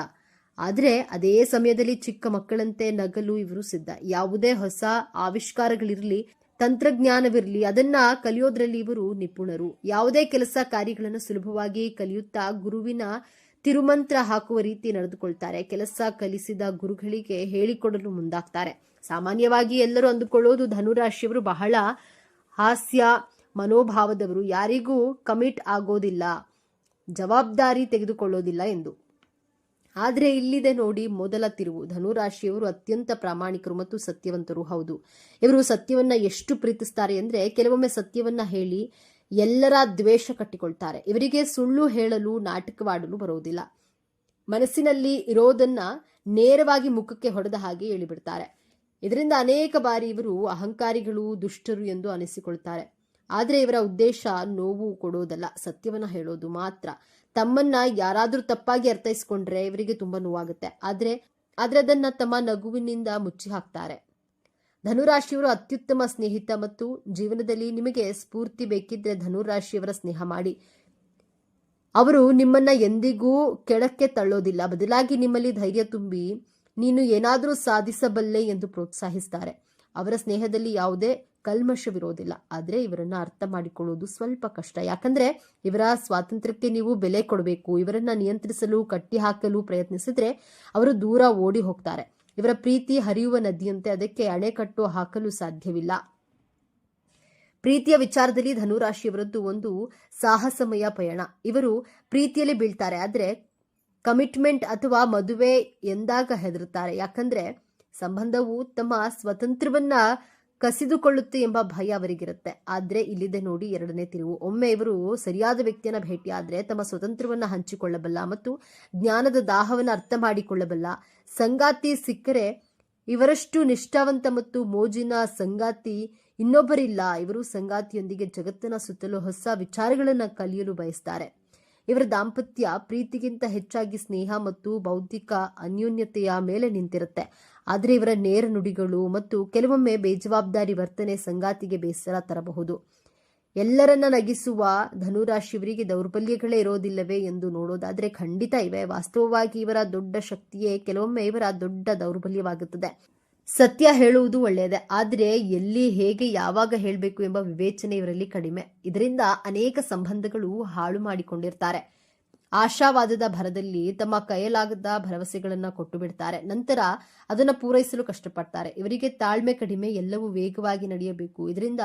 ಆದರೆ ಅದೇ ಸಮಯದಲ್ಲಿ ಚಿಕ್ಕ ಮಕ್ಕಳಂತೆ ನಗಲು ಇವರು ಸಿದ್ಧ. ಯಾವುದೇ ಹೊಸ ಆವಿಷ್ಕಾರಗಳಿರಲಿ, ತಂತ್ರಜ್ಞಾನವಿರಲಿ, ಅದನ್ನ ಕಲಿಯೋದ್ರಲ್ಲಿ ಇವರು ನಿಪುಣರು. ಯಾವುದೇ ಕೆಲಸ ಕಾರ್ಯಗಳನ್ನು ಸುಲಭವಾಗಿ ಕಲಿಯುತ್ತಾ ಗುರುವಿನ ತಿರುಮಂತ್ರ ಹಾಕುವ ರೀತಿ ನಡೆದುಕೊಳ್ತಾರೆ. ಕೆಲಸ ಕಲಿಸಿದ ಗುರುಗಳಿಗೆ ಹೇಳಿಕೊಡಲು ಮುಂದಾಗ್ತಾರೆ. ಸಾಮಾನ್ಯವಾಗಿ ಎಲ್ಲರೂ ಅಂದುಕೊಳ್ಳೋದು ಧನುರಾಶಿಯವರು ಬಹಳ ಹಾಸ್ಯ ಮನೋಭಾವದವರು, ಯಾರಿಗೂ ಕಮಿಟ್ ಆಗೋದಿಲ್ಲ, ಜವಾಬ್ದಾರಿ ತೆಗೆದುಕೊಳ್ಳೋದಿಲ್ಲ ಎಂದು. ಆದರೆ ಇಲ್ಲಿದೆ ನೋಡಿ ಮೊದಲ ತಿರುವು. ಧನುರಾಶಿಯವರು ಅತ್ಯಂತ ಪ್ರಾಮಾಣಿಕರು ಮತ್ತು ಸತ್ಯವಂತರು. ಹೌದು, ಇವರು ಸತ್ಯವನ್ನ ಎಷ್ಟು ಪ್ರೀತಿಸ್ತಾರೆ ಅಂದ್ರೆ ಕೆಲವೊಮ್ಮೆ ಸತ್ಯವನ್ನ ಹೇಳಿ ಎಲ್ಲರ ದ್ವೇಷ ಕಟ್ಟಿಕೊಳ್ತಾರೆ. ಇವರಿಗೆ ಸುಳ್ಳು ಹೇಳಲು, ನಾಟಕವಾಡಲು ಬರೋದಿಲ್ಲ. ಮನಸ್ಸಿನಲ್ಲಿ ಇರೋದನ್ನ ನೇರವಾಗಿ ಮುಖಕ್ಕೆ ಹೊಡೆದ ಹಾಗೆ ಹೇಳಿಬಿಡ್ತಾರೆ. ಇದರಿಂದ ಅನೇಕ ಬಾರಿ ಇವರು ಅಹಂಕಾರಿಗಳು, ದುಷ್ಟರು ಎಂದು ಅನಿಸಿಕೊಳ್ತಾರೆ. ಆದರೆ ಇವರ ಉದ್ದೇಶ ನೋವು ಕೊಡೋದಲ್ಲ, ಸತ್ಯವನ್ನ ಹೇಳೋದು ಮಾತ್ರ. ತಮ್ಮನ್ನ ಯಾರಾದ್ರೂ ತಪ್ಪಾಗಿ ಅರ್ಥೈಸಿಕೊಂಡ್ರೆ ಇವರಿಗೆ ತುಂಬಾ ನೋವಾಗುತ್ತೆ. ಆದ್ರೆ ಅದನ್ನ ತಮ್ಮ ನಗುವಿನಿಂದ ಮುಚ್ಚಿ ಹಾಕ್ತಾರೆ. ಧನುರಾಶಿಯವರು ಅತ್ಯುತ್ತಮ ಸ್ನೇಹಿತ ಮತ್ತು ಜೀವನದಲ್ಲಿ ನಿಮಗೆ ಸ್ಫೂರ್ತಿ ಬೇಕಿದ್ರೆ ಧನುರಾಶಿಯವರ ಸ್ನೇಹ ಮಾಡಿ. ಅವರು ನಿಮ್ಮನ್ನ ಎಂದಿಗೂ ಕೆಳಕ್ಕೆ ತಳ್ಳೋದಿಲ್ಲ, ಬದಲಾಗಿ ನಿಮ್ಮಲ್ಲಿ ಧೈರ್ಯ ತುಂಬಿ ನೀನು ಏನಾದರೂ ಸಾಧಿಸಬಲ್ಲೆ ಎಂದು ಪ್ರೋತ್ಸಾಹಿಸ್ತಾರೆ. ಅವರ ಸ್ನೇಹದಲ್ಲಿ ಯಾವುದೇ ಕಲ್ಮಶವಿರೋದಿಲ್ಲ. ಆದರೆ ಇವರನ್ನ ಅರ್ಥ ಮಾಡಿಕೊಳ್ಳುವುದು ಸ್ವಲ್ಪ ಕಷ್ಟ. ಯಾಕಂದ್ರೆ ಇವರ ಸ್ವಾತಂತ್ರ್ಯಕ್ಕೆ ನೀವು ಬೆಲೆ ಕೊಡಬೇಕು. ಇವರನ್ನ ನಿಯಂತ್ರಿಸಲು, ಕಟ್ಟಿ ಹಾಕಲು ಪ್ರಯತ್ನಿಸಿದ್ರೆ ಅವರು ದೂರ ಓಡಿ ಹೋಗ್ತಾರೆ. ಇವರ ಪ್ರೀತಿ ಹರಿಯುವ ನದಿಯಂತೆ, ಅದಕ್ಕೆ ಅಣೆಕಟ್ಟು ಹಾಕಲು ಸಾಧ್ಯವಿಲ್ಲ. ಪ್ರೀತಿಯ ವಿಚಾರದಲ್ಲಿ ಧನುರಾಶಿಯವರದ್ದು ಒಂದು ಸಾಹಸಮಯ ಪಯಣ. ಇವರು ಪ್ರೀತಿಯಲ್ಲಿ ಬೀಳ್ತಾರೆ, ಆದರೆ ಕಮಿಟ್ಮೆಂಟ್ ಅಥವಾ ಮದುವೆ ಎಂದಾಗ ಹೆದರುತ್ತಾರೆ. ಯಾಕಂದ್ರೆ ಸಂಬಂಧವು ತಮ್ಮ ಸ್ವತಂತ್ರವನ್ನ ಕಸಿದುಕೊಳ್ಳುತ್ತೆ ಎಂಬ ಭಯ ಅವರಿಗಿರುತ್ತೆ. ಆದ್ರೆ ಇಲ್ಲಿದೆ ನೋಡಿ ಎರಡನೇ ತಿರುವು. ಒಮ್ಮೆ ಇವರು ಸರಿಯಾದ ವ್ಯಕ್ತಿಯನ್ನ ಭೇಟಿಯಾದ್ರೆ ತಮ್ಮ ಸ್ವತಂತ್ರವನ್ನ ಹಂಚಿಕೊಳ್ಳಬಲ್ಲ ಮತ್ತು ಜ್ಞಾನದ ದಾಹವನ್ನು ಅರ್ಥ ಮಾಡಿಕೊಳ್ಳಬಲ್ಲ ಸಂಗಾತಿ ಸಿಕ್ಕರೆ ಇವರಷ್ಟು ನಿಷ್ಠಾವಂತ ಮತ್ತು ಮೋಜಿನ ಸಂಗಾತಿ ಇನ್ನೊಬ್ಬರಿಲ್ಲ. ಇವರು ಸಂಗಾತಿಯೊಂದಿಗೆ ಜಗತ್ತನ್ನ ಸುತ್ತಲೂ ಹೊಸ ವಿಚಾರಗಳನ್ನ ಕಲಿಯಲು ಬಯಸ್ತಾರೆ. ಇವರ ದಾಂಪತ್ಯ ಪ್ರೀತಿಗಿಂತ ಹೆಚ್ಚಾಗಿ ಸ್ನೇಹ ಮತ್ತು ಬೌದ್ಧಿಕ ಅನ್ಯೋನ್ಯತೆಯ ಮೇಲೆ ನಿಂತಿರುತ್ತೆ. ಆದರೆ ಇವರ ನೇರ ನುಡಿಗಳು ಮತ್ತು ಕೆಲವೊಮ್ಮೆ ಬೇಜವಾಬ್ದಾರಿ ವರ್ತನೆ ಸಂಗಾತಿಗೆ ಬೇಸರ ತರಬಹುದು. ಎಲ್ಲರನ್ನ ನಗಿಸುವ ಧನುರಾಶಿಯವರಿಗೆ ದೌರ್ಬಲ್ಯಗಳೇ ಇರೋದಿಲ್ಲವೇ ಎಂದು ನೋಡೋದಾದ್ರೆ ಖಂಡಿತ ಇವೆ. ವಾಸ್ತವವಾಗಿ ಇವರ ದೊಡ್ಡ ಶಕ್ತಿಯೇ ಕೆಲವೊಮ್ಮೆ ಇವರ ದೊಡ್ಡ ದೌರ್ಬಲ್ಯವಾಗುತ್ತದೆ. ಸತ್ಯ ಹೇಳುವುದು ಒಳ್ಳೆಯದೇ, ಆದರೆ ಎಲ್ಲಿ, ಹೇಗೆ, ಯಾವಾಗ ಹೇಳಬೇಕು ಎಂಬ ವಿವೇಚನೆ ಇವರಲ್ಲಿ ಕಡಿಮೆ. ಇದರಿಂದ ಅನೇಕ ಸಂಬಂಧಗಳು ಹಾಳು ಮಾಡಿಕೊಂಡಿರ್ತಾರೆ. ಆಶಾವಾದದ ಭರದಲ್ಲಿ ತಮ್ಮ ಕೈಯಲಾಗದ ಭರವಸೆಗಳನ್ನ ಕೊಟ್ಟು ಬಿಡ್ತಾರೆ. ನಂತರ ಅದನ್ನು ಪೂರೈಸಲು ಕಷ್ಟಪಡ್ತಾರೆ. ಇವರಿಗೆ ತಾಳ್ಮೆ ಕಡಿಮೆ, ಎಲ್ಲವೂ ವೇಗವಾಗಿ ನಡೆಯಬೇಕು. ಇದರಿಂದ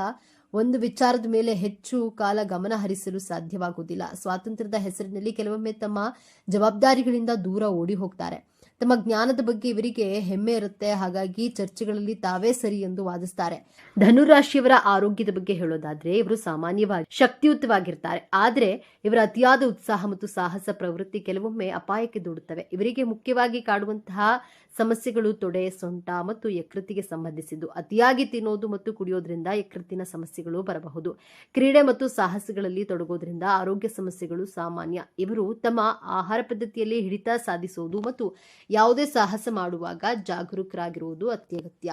ಒಂದು ವಿಚಾರದ ಮೇಲೆ ಹೆಚ್ಚು ಕಾಲ ಗಮನ ಹರಿಸಲು ಸಾಧ್ಯವಾಗುವುದಿಲ್ಲ. ಸ್ವಾತಂತ್ರ್ಯದ ಹೆಸರಿನಲ್ಲಿ ಕೆಲವೊಮ್ಮೆ ತಮ್ಮ ಜವಾಬ್ದಾರಿಗಳಿಂದ ದೂರ ಓಡಿ ಹೋಗ್ತಾರೆ. ತಮ್ಮ ಜ್ಞಾನದ ಬಗ್ಗೆ ಇವರಿಗೆ ಹೆಮ್ಮೆ ಇರುತ್ತೆ, ಹಾಗಾಗಿ ಚರ್ಚೆಗಳಲ್ಲಿ ತಾವೇ ಸರಿ ಎಂದು ವಾದಿಸ್ತಾರೆ. ಧನುರಾಶಿಯವರ ಆರೋಗ್ಯದ ಬಗ್ಗೆ ಹೇಳೋದಾದ್ರೆ ಇವರು ಸಾಮಾನ್ಯವಾಗಿ ಶಕ್ತಿಯುತವಾಗಿರ್ತಾರೆ, ಆದರೆ ಇವರ ಅತಿಯಾದ ಉತ್ಸಾಹ ಮತ್ತು ಸಾಹಸ ಪ್ರವೃತ್ತಿ ಕೆಲವೊಮ್ಮೆ ಅಪಾಯಕ್ಕೆ ದೂಡುತ್ತವೆ. ಇವರಿಗೆ ಮುಖ್ಯವಾಗಿ ಕಾಡುವಂತಹ ಸಮಸ್ಯೆಗಳು ತೊಡೆ, ಸೊಂಟ ಮತ್ತು ಯಕೃತ್ತಿಗೆ ಸಂಬಂಧಿಸಿದ್ದು. ಅತಿಯಾಗಿ ತಿನ್ನೋದು ಮತ್ತು ಕುಡಿಯೋದ್ರಿಂದ ಯಕೃತ್ತಿನ ಸಮಸ್ಯೆಗಳು ಬರಬಹುದು. ಕ್ರೀಡೆ ಮತ್ತು ಸಾಹಸಗಳಲ್ಲಿ ತೊಡಗೋದ್ರಿಂದ ಆರೋಗ್ಯ ಸಮಸ್ಯೆಗಳು ಸಾಮಾನ್ಯ. ಇವರು ತಮ್ಮ ಆಹಾರ ಪದ್ಧತಿಯಲ್ಲಿ ಹಿಡಿತ ಸಾಧಿಸುವುದು ಮತ್ತು ಯಾವುದೇ ಸಾಹಸ ಮಾಡುವಾಗ ಜಾಗರೂಕರಾಗಿರುವುದು ಅತ್ಯಗತ್ಯ.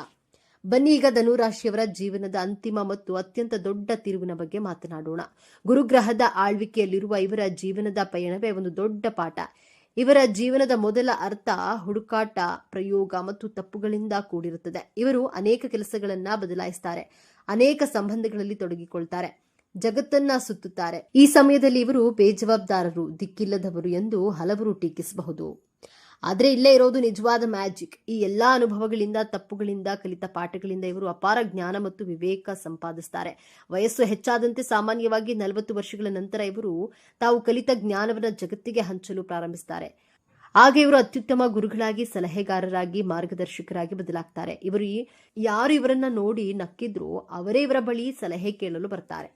ಬನ್ನಿ ಈಗ ಧನುರಾಶಿಯವರ ಜೀವನದ ಅಂತಿಮ ಮತ್ತು ಅತ್ಯಂತ ದೊಡ್ಡ ತಿರುವಿನ ಬಗ್ಗೆ ಮಾತನಾಡೋಣ. ಗುರುಗ್ರಹದ ಆಳ್ವಿಕೆಯಲ್ಲಿರುವ ಇವರ ಜೀವನದ ಪಯಣವೇ ಒಂದು ದೊಡ್ಡ ಪಾಠ. ಇವರ ಜೀವನದ ಮೊದಲ ಅರ್ಥ ಹುಡುಕಾಟ, ಪ್ರಯೋಗ ಮತ್ತು ತಪ್ಪುಗಳಿಂದ ಕೂಡಿರುತ್ತದೆ. ಇವರು ಅನೇಕ ಕೆಲಸಗಳನ್ನ ಬದಲಾಯಿಸುತ್ತಾರೆ, ಅನೇಕ ಸಂಬಂಧಗಳಲ್ಲಿ ತೊಡಗಿಕೊಳ್ತಾರೆ, ಜಗತ್ತನ್ನ ಸುತ್ತುತ್ತಾರೆ. ಈ ಸಮಯದಲ್ಲಿ ಇವರು ಬೇಜವಾಬ್ದಾರರು, ದಿಕ್ಕಿಲ್ಲದವರು ಎಂದು ಹಲವರು ಟೀಕಿಸಬಹುದು. ಆದರೆ ಇಲ್ಲೇ ಇರೋದು ನಿಜವಾದ ಮ್ಯಾಜಿಕ್. ಈ ಎಲ್ಲಾ ಅನುಭವಗಳಿಂದ, ತಪ್ಪುಗಳಿಂದ, ಕಲಿತ ಪಾಠಗಳಿಂದ ಇವರು ಅಪಾರ ಜ್ಞಾನ ಮತ್ತು ವಿವೇಕ ಸಂಪಾದಿಸುತ್ತಾರೆ. ವಯಸ್ಸು ಹೆಚ್ಚಾದಂತೆ ಸಾಮಾನ್ಯವಾಗಿ 40 ವರ್ಷಗಳ ನಂತರ ಇವರು ತಾವು ಕಲಿತ ಜ್ಞಾನವನ್ನು ಜಗತ್ತಿಗೆ ಹಂಚಲು ಪ್ರಾರಂಭಿಸುತ್ತಾರೆ. ಆಗ ಇವರು ಅತ್ಯುತ್ತಮ ಗುರುಗಳಾಗಿ, ಸಲಹೆಗಾರರಾಗಿ, ಮಾರ್ಗದರ್ಶಕರಾಗಿ ಬದಲಾಗ್ತಾರೆ. ಇವರು ಯಾರು ಇವರನ್ನ ನೋಡಿ ನಕ್ಕಿದ್ರೋ ಅವರೇ ಇವರ ಬಳಿ ಸಲಹೆ ಕೇಳಲು ಬರ್ತಾರೆ.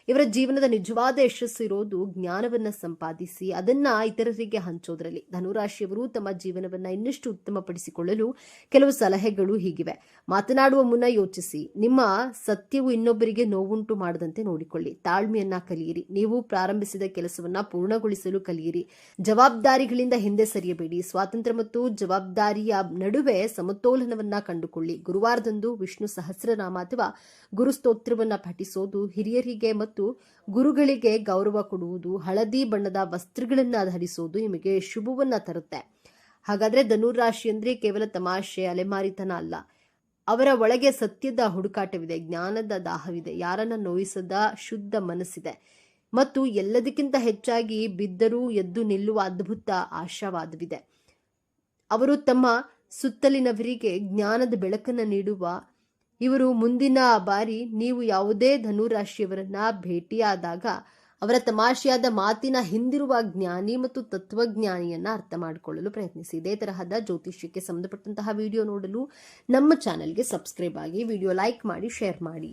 ಇವರ ಜೀವನದ ನಿಜವಾದ ಯಶಸ್ಸು ಇರೋದು ಜ್ಞಾನವನ್ನ ಸಂಪಾದಿಸಿ ಅದನ್ನ ಇತರರಿಗೆ ಹಂಚೋದ್ರಲ್ಲಿ. ಧನುರಾಶಿಯವರು ತಮ್ಮ ಜೀವನವನ್ನ ಇನ್ನಷ್ಟು ಉತ್ತಮಪಡಿಸಿಕೊಳ್ಳಲು ಕೆಲವು ಸಲಹೆಗಳು ಹೀಗಿವೆ. ಮಾತನಾಡುವ ಮುನ್ನ ಯೋಚಿಸಿ. ನಿಮ್ಮ ಸತ್ಯವು ಇನ್ನೊಬ್ಬರಿಗೆ ನೋವುಂಟು ಮಾಡದಂತೆ ನೋಡಿಕೊಳ್ಳಿ. ತಾಳ್ಮೆಯನ್ನ ಕಲಿಯಿರಿ. ನೀವು ಪ್ರಾರಂಭಿಸಿದ ಕೆಲಸವನ್ನ ಪೂರ್ಣಗೊಳಿಸಲು ಕಲಿಯಿರಿ. ಜವಾಬ್ದಾರಿಗಳಿಂದ ಹಿಂದೆ ಸರಿಯಬೇಡಿ. ಸ್ವಾತಂತ್ರ್ಯ ಮತ್ತು ಜವಾಬ್ದಾರಿಯ ನಡುವೆ ಸಮತೋಲನವನ್ನ ಕಂಡುಕೊಳ್ಳಿ. ಗುರುವಾರದಂದು ವಿಷ್ಣು ಸಹಸ್ರನಾಮ ಅಥವಾ ಗುರುಸ್ತೋತ್ರವನ್ನ ಪಠಿಸೋದು, ಹಿರಿಯರಿಗೆ ಮತ್ತು ಗುರುಗಳಿಗೆ ಗೌರವ ಕೊಡುವುದು, ಹಳದಿ ಬಣ್ಣದ ವಸ್ತ್ರಗಳನ್ನ ಧರಿಸೋದು ನಿಮಗೆ ಶುಭವನ್ನ ತರುತ್ತೆ. ಹಾಗಾದ್ರೆ ಧನುರಾಶಿ ಅಂದ್ರೆ ಕೇವಲ ತಮಾಷೆ, ಅಲೆಮಾರಿತನ ಅಲ್ಲ. ಅವರ ಒಳಗೆ ಸತ್ಯದ ಹುಡುಕಾಟವಿದೆ, ಜ್ಞಾನದ ದಾಹವಿದೆ, ಯಾರನ್ನ ನೋಯಿಸದ ಶುದ್ಧ ಮನಸ್ಸಿದೆ ಮತ್ತು ಎಲ್ಲದಕ್ಕಿಂತ ಹೆಚ್ಚಾಗಿ ಬಿದ್ದರೂ ಎದ್ದು ನಿಲ್ಲುವ ಅದ್ಭುತ ಆಶಾವಾದವಿದೆ. ಅವರು ತಮ್ಮ ಸುತ್ತಲಿನವರಿಗೆ ಜ್ಞಾನದ ಬೆಳಕನ್ನು ನೀಡುವ ಇವರು. ಮುಂದಿನ ಬಾರಿ ನೀವು ಯಾವುದೇ ಧನುರಾಶಿಯವರನ್ನ ಭೇಟಿಯಾದಾಗ ಅವರ ತಮಾಷೆಯಾದ ಮಾತಿನ ಹಿಂದಿರುವ ಜ್ಞಾನಿ ಮತ್ತು ತತ್ವಜ್ಞಾನಿಯನ್ನ ಅರ್ಥ ಮಾಡಿಕೊಳ್ಳಲು ಪ್ರಯತ್ನಿಸಿ. ಇದೇ ತರಹದ ಜ್ಯೋತಿಷ್ಯಕ್ಕೆ ಸಂಬಂಧಪಟ್ಟಂತಹ ವಿಡಿಯೋ ನೋಡಲು ನಮ್ಮ ಚಾನೆಲ್ಗೆ ಸಬ್ಸ್ಕ್ರೈಬ್ ಆಗಿ, ವಿಡಿಯೋ ಲೈಕ್ ಮಾಡಿ, ಶೇರ್ ಮಾಡಿ.